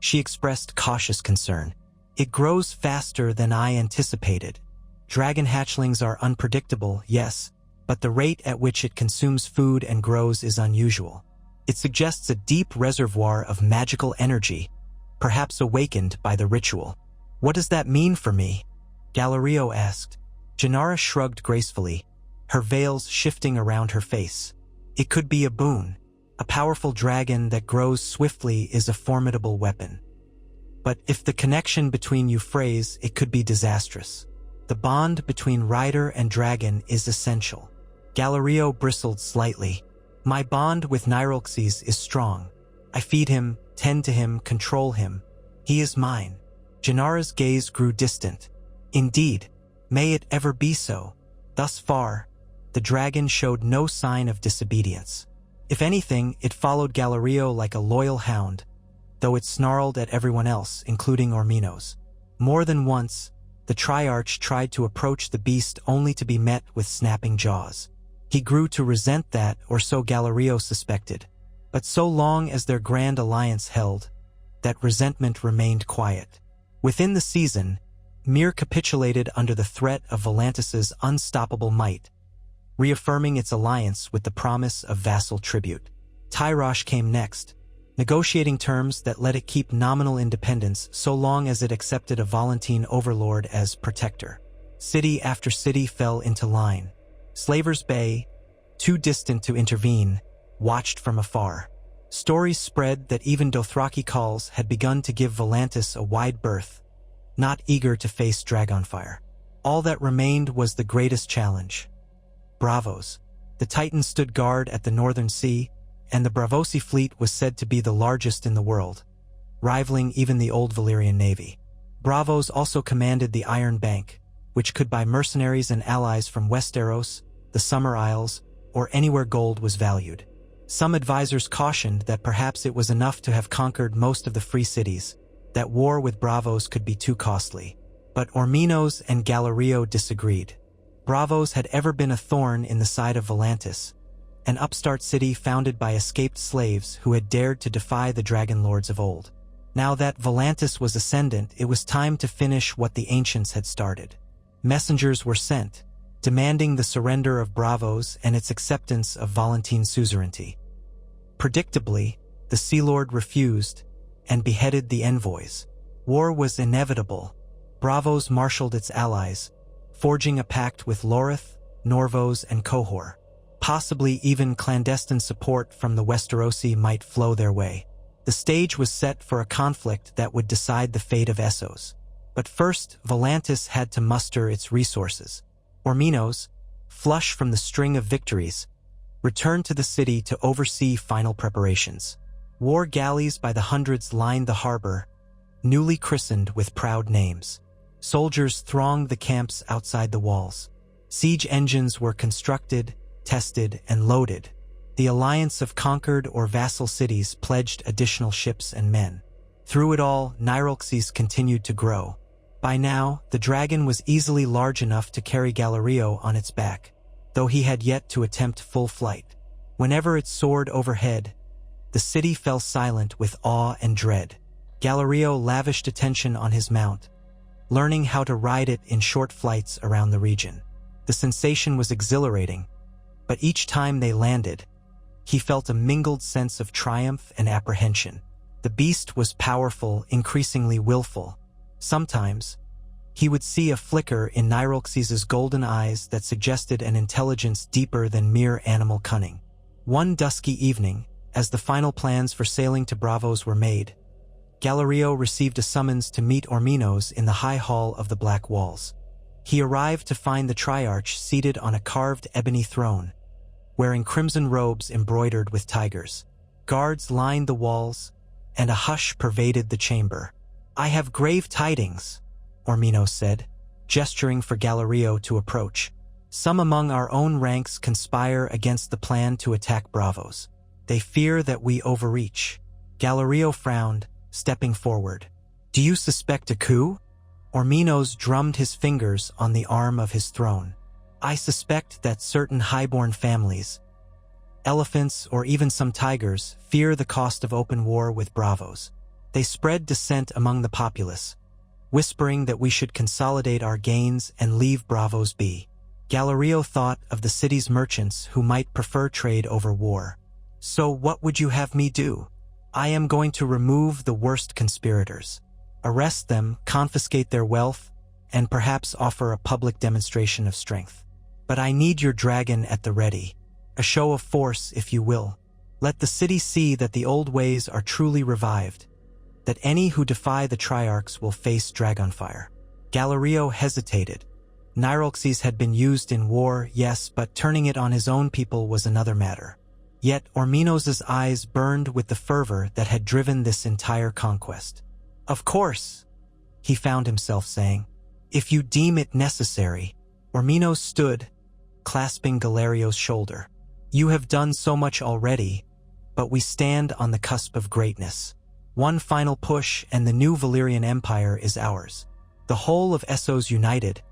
she expressed cautious concern. "It grows faster than I anticipated. Dragon hatchlings are unpredictable, yes, but the rate at which it consumes food and grows is unusual. It suggests a deep reservoir of magical energy, perhaps awakened by the ritual." "What does that mean for me?" Galerio asked. Gennara shrugged gracefully, her veils shifting around her face. "It could be a boon. A powerful dragon that grows swiftly is a formidable weapon. But if the connection between you frays, it could be disastrous. The bond between rider and dragon is essential." Galerio bristled slightly. "My bond with Nirolxes is strong. I feed him, tend to him, control him. He is mine." Gennara's gaze grew distant. "Indeed, may it ever be so." Thus far, the dragon showed no sign of disobedience. If anything, it followed Galerio like a loyal hound, though it snarled at everyone else, including Orminos. More than once, the Triarch tried to approach the beast only to be met with snapping jaws. He grew to resent that, or so Galerio suspected. But so long as their grand alliance held, that resentment remained quiet. Within the season, Mir capitulated under the threat of Volantis's unstoppable might, reaffirming its alliance with the promise of vassal tribute. Tyrosh came next, negotiating terms that let it keep nominal independence so long as it accepted a Volantine overlord as protector. City after city fell into line. Slaver's Bay, too distant to intervene, watched from afar. Stories spread that even Dothraki Khals had begun to give Volantis a wide berth, not eager to face Dragonfire. All that remained was the greatest challenge. Braavos. The Titans stood guard at the Northern Sea, and the Braavosi fleet was said to be the largest in the world, rivaling even the old Valyrian navy. Braavos also commanded the Iron Bank, which could buy mercenaries and allies from Westeros, the Summer Isles, or anywhere gold was valued. Some advisors cautioned that perhaps it was enough to have conquered most of the free cities, that war with Braavos could be too costly. But Orminos and Galerio disagreed. Braavos had ever been a thorn in the side of Volantis, an upstart city founded by escaped slaves who had dared to defy the Dragonlords of old. Now that Volantis was ascendant, it was time to finish what the ancients had started. Messengers were sent, demanding the surrender of Braavos and its acceptance of Volantine suzerainty. Predictably, the Sea Lord refused and beheaded the envoys. War was inevitable. Braavos marshaled its allies, forging a pact with Lorith, Norvos, and Cohor. Possibly even clandestine support from the Westerosi might flow their way. The stage was set for a conflict that would decide the fate of Essos. But first, Volantis had to muster its resources. Orminos, flush from the string of victories, returned to the city to oversee final preparations. War galleys by the hundreds lined the harbor, newly christened with proud names. Soldiers thronged the camps outside the walls. Siege engines were constructed, tested, and loaded, The alliance of conquered or vassal cities pledged additional ships and men. Through it all, Niralxes continued to grow. By now, the dragon was easily large enough to carry Galerio on its back, though he had yet to attempt full flight. Whenever it soared overhead, the city fell silent with awe and dread. Galerio lavished attention on his mount, learning how to ride it in short flights around the region. The sensation was exhilarating, but each time they landed, he felt a mingled sense of triumph and apprehension. The beast was powerful, increasingly willful. Sometimes, he would see a flicker in Niralxes' golden eyes that suggested an intelligence deeper than mere animal cunning. One dusky evening, as the final plans for sailing to Bravos were made, Galerio received a summons to meet Orminos in the high hall of the Black Walls. He arrived to find the Triarch seated on a carved ebony throne, wearing crimson robes embroidered with tigers. Guards lined the walls, and a hush pervaded the chamber. "I have grave tidings," Orminos said, gesturing for Galerio to approach. "Some among our own ranks conspire against the plan to attack Bravos. They fear that we overreach." Galerio frowned, stepping forward. "Do you suspect a coup?" Orminos drummed his fingers on the arm of his throne. "I suspect that certain highborn families, elephants or even some tigers, fear the cost of open war with Bravos. They spread dissent among the populace, whispering that we should consolidate our gains and leave Bravos be." Galerio thought of the city's merchants who might prefer trade over war. "So what would you have me do?" "I am going to remove the worst conspirators, arrest them, confiscate their wealth, and perhaps offer a public demonstration of strength. But I need your dragon at the ready. A show of force, if you will. Let the city see that the old ways are truly revived, that any who defy the Triarchs will face dragonfire." Galerio hesitated. Niralxes had been used in war, yes, but turning it on his own people was another matter. Yet Orminos' eyes burned with the fervor that had driven this entire conquest. "Of course," he found himself saying, "if you deem it necessary." Orminos stood, clasping Galerio's shoulder. "You have done so much already, but we stand on the cusp of greatness. One final push and the new Valyrian Empire is ours. The whole of Essos united,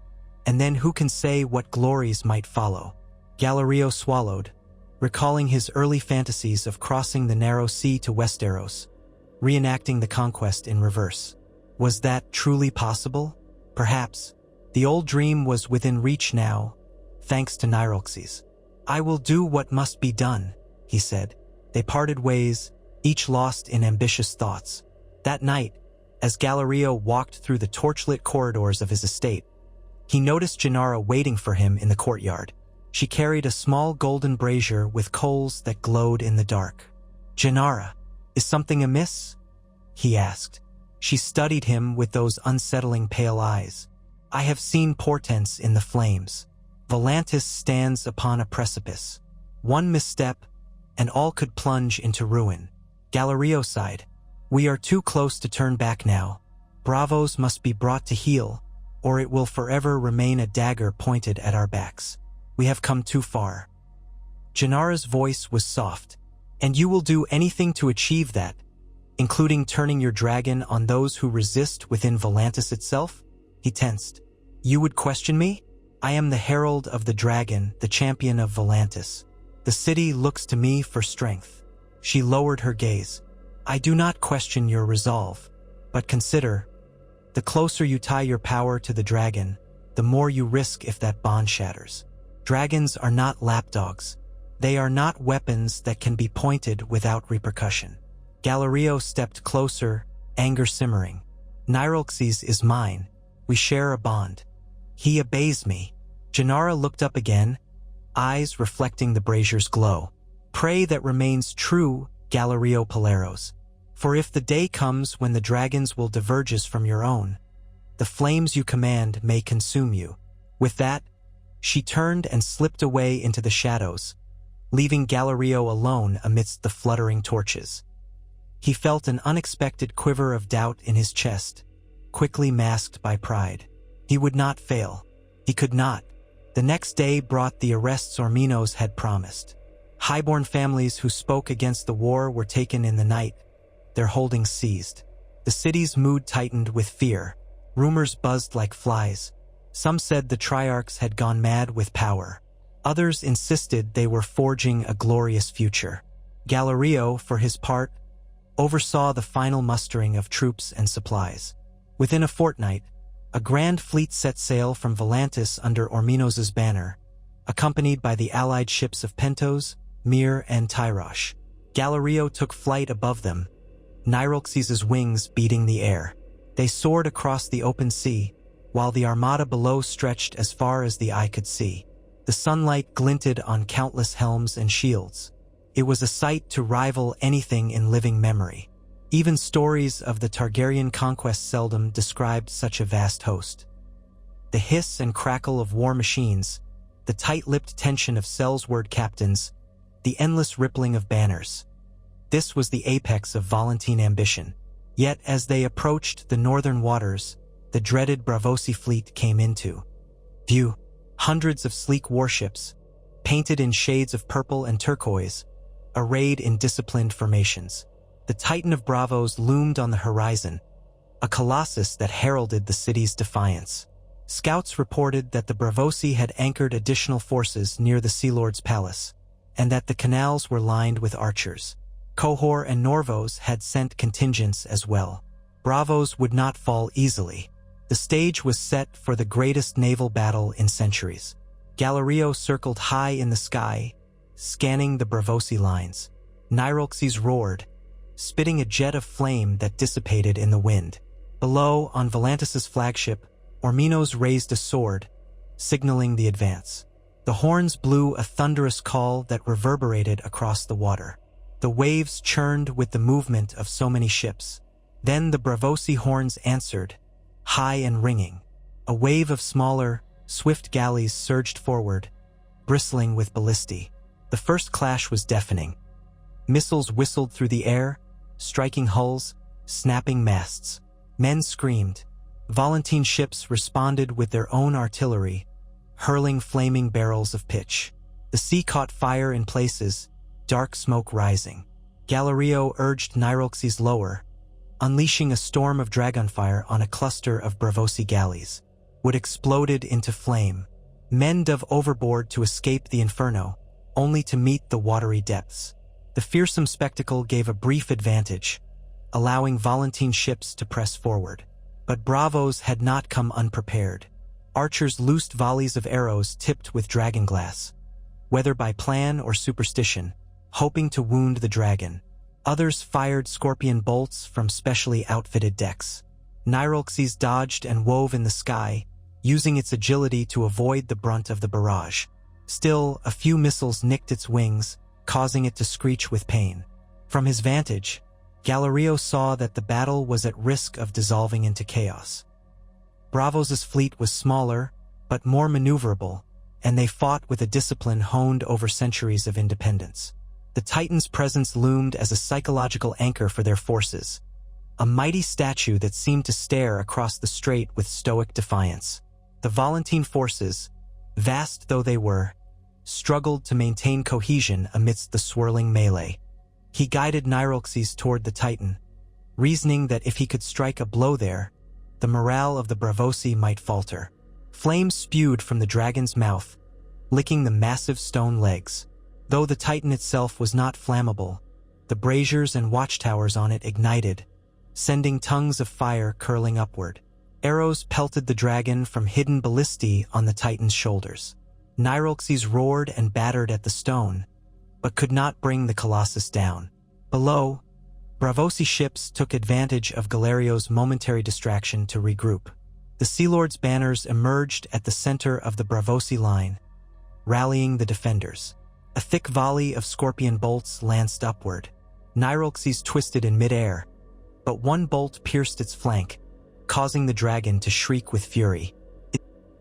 and then who can say what glories might follow?" Galerio swallowed, recalling his early fantasies of crossing the narrow sea to Westeros, reenacting the conquest in reverse. Was that truly possible? Perhaps. The old dream was within reach now, thanks to Niralxes. "I will do what must be done," he said. They parted ways, each lost in ambitious thoughts. That night, as Galerio walked through the torchlit corridors of his estate, he noticed Gennara waiting for him in the courtyard. She carried a small golden brazier with coals that glowed in the dark. "Gennara, is something amiss?" he asked. She studied him with those unsettling pale eyes. "I have seen portents in the flames. Volantis stands upon a precipice. One misstep, and all could plunge into ruin." Galerio sighed. "We are too close to turn back now. Bravos must be brought to heel, or it will forever remain a dagger pointed at our backs. We have come too far." Gennara's voice was soft. "And you will do anything to achieve that, including turning your dragon on those who resist within Volantis itself?" He tensed. "You would question me? I am the herald of the dragon, the champion of Volantis. The city looks to me for strength." She lowered her gaze. "I do not question your resolve, but consider, the closer you tie your power to the dragon, the more you risk if that bond shatters. Dragons are not lapdogs. They are not weapons that can be pointed without repercussion." Galerio stepped closer, anger simmering. "Niralxes is mine. We share a bond. He obeys me." Gennara looked up again, eyes reflecting the brazier's glow. "Pray that remains true, Galerio Paleros. For if the day comes when the dragons will diverge from your own, the flames you command may consume you." With that, she turned and slipped away into the shadows, leaving Galerio alone amidst the fluttering torches. He felt an unexpected quiver of doubt in his chest, quickly masked by pride. He would not fail. He could not. The next day brought the arrests Orminos had promised. Highborn families who spoke against the war were taken in the night, their holdings seized. The city's mood tightened with fear. Rumors buzzed like flies. Some said the Triarchs had gone mad with power. Others insisted they were forging a glorious future. Galerio, for his part, oversaw the final mustering of troops and supplies. Within a fortnight, a grand fleet set sail from Volantis under Orminos's banner, accompanied by the allied ships of Pentos, Mir, and Tyrosh. Galerio took flight above them, Nirolxes' wings beating the air. They soared across the open sea, while the armada below stretched as far as the eye could see. The sunlight glinted on countless helms and shields. It was a sight to rival anything in living memory. Even stories of the Targaryen conquest seldom described such a vast host. The hiss and crackle of war machines, the tight-lipped tension of Sellsword captains, the endless rippling of banners. This was the apex of Volantine ambition. Yet as they approached the northern waters, the dreaded Braavosi fleet came into view. Hundreds of sleek warships, painted in shades of purple and turquoise, arrayed in disciplined formations. The Titan of Braavos loomed on the horizon, a colossus that heralded the city's defiance. Scouts reported that the Braavosi had anchored additional forces near the Sea Lord's palace, and that the canals were lined with archers. Qohor and Norvos had sent contingents as well. Braavos would not fall easily. The stage was set for the greatest naval battle in centuries. Galerio circled high in the sky, scanning the Braavosi lines. Nirolxes roared, spitting a jet of flame that dissipated in the wind. Below, on Volantis' flagship, Orminos raised a sword, signaling the advance. The horns blew a thunderous call that reverberated across the water. The waves churned with the movement of so many ships. Then the Braavosi horns answered, high and ringing. A wave of smaller, swift galleys surged forward, bristling with ballistae. The first clash was deafening. Missiles whistled through the air, striking hulls, snapping masts. Men screamed. Volantine ships responded with their own artillery, hurling flaming barrels of pitch. The sea caught fire in places, dark smoke rising. Galerio urged Nirolxes lower, unleashing a storm of dragonfire on a cluster of Braavosi galleys. Wood exploded into flame. Men dove overboard to escape the inferno, only to meet the watery depths. The fearsome spectacle gave a brief advantage, allowing Volantine ships to press forward. But Braavos had not come unprepared. Archers loosed volleys of arrows tipped with dragonglass, whether by plan or superstition, hoping to wound the dragon. Others fired scorpion bolts from specially outfitted decks. Nirolxes dodged and wove in the sky, using its agility to avoid the brunt of the barrage. Still, a few missiles nicked its wings, causing it to screech with pain. From his vantage, Galerio saw that the battle was at risk of dissolving into chaos. Braavos' fleet was smaller, but more maneuverable, and they fought with a discipline honed over centuries of independence. The Titan's presence loomed as a psychological anchor for their forces, a mighty statue that seemed to stare across the strait with stoic defiance. The Volantine forces, vast though they were, struggled to maintain cohesion amidst the swirling melee. He guided Nirolxes toward the Titan, reasoning that if he could strike a blow there, the morale of the Braavosi might falter. Flames spewed from the dragon's mouth, licking the massive stone legs. Though the Titan itself was not flammable, the braziers and watchtowers on it ignited, sending tongues of fire curling upward. Arrows pelted the dragon from hidden ballistae on the Titan's shoulders. Nirolxes roared and battered at the stone, but could not bring the colossus down. Below, Braavosi ships took advantage of Galerio's momentary distraction to regroup. The Sea Lord's banners emerged at the center of the Braavosi line, rallying the defenders. A thick volley of scorpion bolts lanced upward. Nirolxes twisted in midair, but one bolt pierced its flank, causing the dragon to shriek with fury.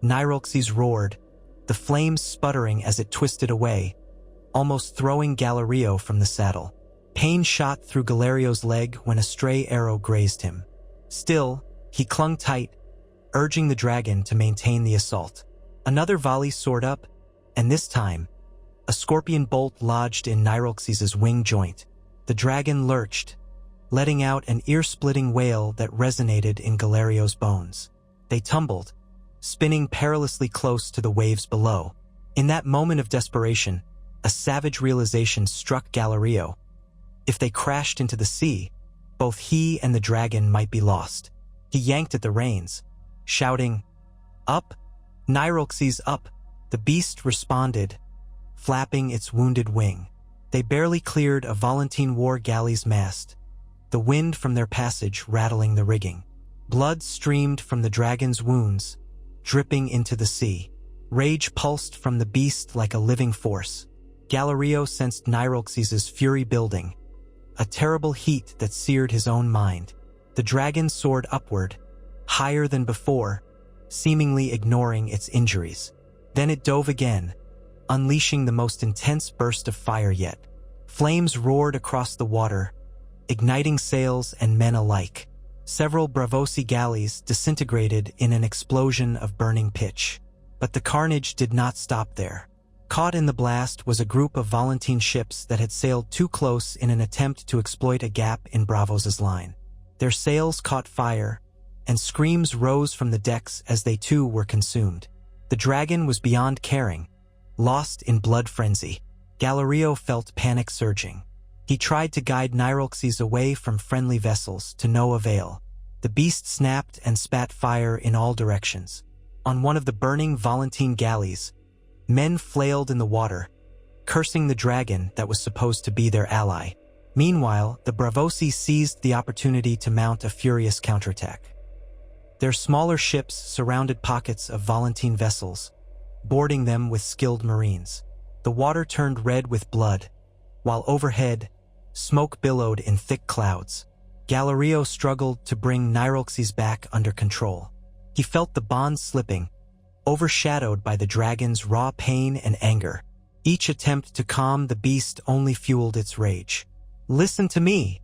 Nirolxes roared, the flames sputtering as it twisted away, almost throwing Galerio from the saddle. Pain shot through Galerio's leg when a stray arrow grazed him. Still, he clung tight, urging the dragon to maintain the assault. Another volley soared up, and this time, A scorpion bolt lodged in Nirolxes' wing joint. The dragon lurched, letting out an ear-splitting wail that resonated in Galerio's bones. They tumbled, spinning perilously close to the waves below. In that moment of desperation, a savage realization struck Galerio. If they crashed into the sea, both he and the dragon might be lost. He yanked at the reins, shouting, "Up! Nirolxes, up!" The beast responded, flapping its wounded wing. They barely cleared a Volantine war galley's mast, the wind from their passage rattling the rigging. Blood streamed from the dragon's wounds, dripping into the sea. Rage pulsed from the beast like a living force. Galerio sensed Nirolxes' fury building, a terrible heat that seared his own mind. The dragon soared upward, higher than before, seemingly ignoring its injuries. Then it dove again, unleashing the most intense burst of fire yet. Flames roared across the water, igniting sails and men alike. Several Braavosi galleys disintegrated in an explosion of burning pitch. But the carnage did not stop there. Caught in the blast was a group of Volantine ships that had sailed too close in an attempt to exploit a gap in Braavos' line. Their sails caught fire, and screams rose from the decks as they too were consumed. The dragon was beyond caring, lost in blood frenzy. Galerio felt panic surging. He tried to guide Nirolxes away from friendly vessels, to no avail. The beast snapped and spat fire in all directions. On one of the burning Volantine galleys, men flailed in the water, cursing the dragon that was supposed to be their ally. Meanwhile, the Braavosi seized the opportunity to mount a furious counterattack. Their smaller ships surrounded pockets of Volantine vessels, boarding them with skilled marines. The water turned red with blood, while overhead, smoke billowed in thick clouds. Galerio struggled to bring Nirolxes back under control. He felt the bond slipping, overshadowed by the dragon's raw pain and anger. Each attempt to calm the beast only fueled its rage. "Listen to me,"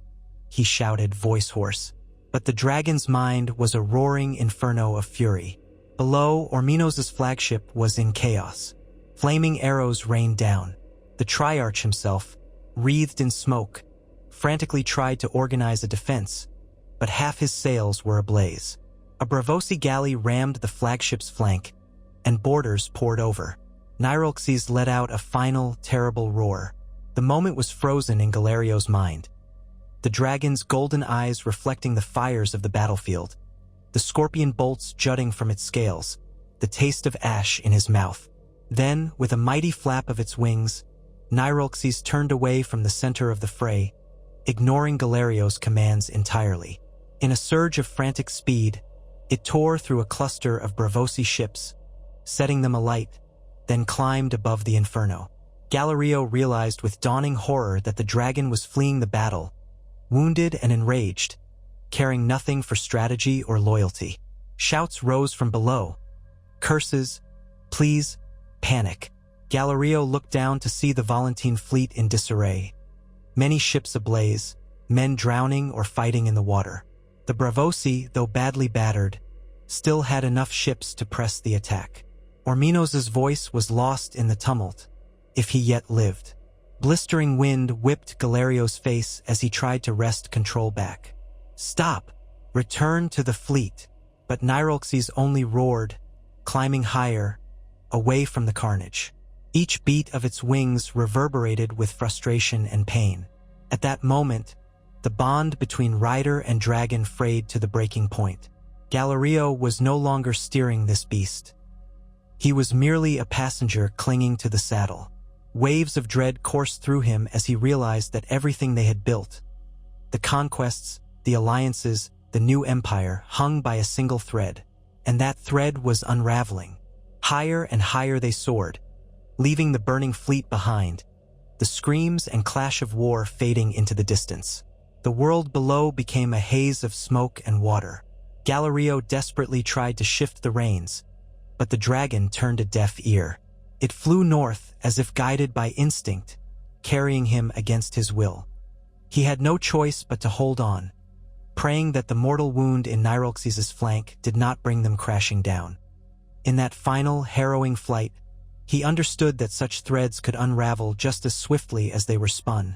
he shouted, voice hoarse. But the dragon's mind was a roaring inferno of fury. Below, Orminos' flagship was in chaos. Flaming arrows rained down. The Triarch himself, wreathed in smoke, frantically tried to organize a defense, but half his sails were ablaze. A Braavosi galley rammed the flagship's flank, and boarders poured over. Nirolxes let out a final, terrible roar. The moment was frozen in Galerio's mind. The dragon's golden eyes reflecting the fires of the battlefield, the scorpion bolts jutting from its scales, the taste of ash in his mouth. Then, with a mighty flap of its wings, Nirolxes turned away from the center of the fray, ignoring Galerio's commands entirely. In a surge of frantic speed, it tore through a cluster of Braavosi ships, setting them alight, then climbed above the inferno. Galerio realized with dawning horror that the dragon was fleeing the battle, wounded and enraged, caring nothing for strategy or loyalty. Shouts rose from below. Curses, pleas, panic. Galerio looked down to see the Volantine fleet in disarray. Many ships ablaze, men drowning or fighting in the water. The Braavosi, though badly battered, still had enough ships to press the attack. Orminos' voice was lost in the tumult, if he yet lived. Blistering wind whipped Galerio's face as he tried to wrest control back. "Stop! Return to the fleet!" But Nirolxes only roared, climbing higher, away from the carnage. Each beat of its wings reverberated with frustration and pain. At that moment, the bond between rider and dragon frayed to the breaking point. Galerio was no longer steering this beast. He was merely a passenger clinging to the saddle. Waves of dread coursed through him as he realized that everything they had built, the conquests, the alliances, the new empire, hung by a single thread, and that thread was unraveling. Higher and higher they soared, leaving the burning fleet behind, the screams and clash of war fading into the distance. The world below became a haze of smoke and water. Galerio desperately tried to shift the reins, but the dragon turned a deaf ear. It flew north as if guided by instinct, carrying him against his will. He had no choice but to hold on, praying that the mortal wound in Nirolxes' flank did not bring them crashing down. In that final, harrowing flight, He understood that such threads could unravel just as swiftly as they were spun,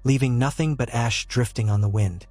leaving nothing but ash drifting on the wind.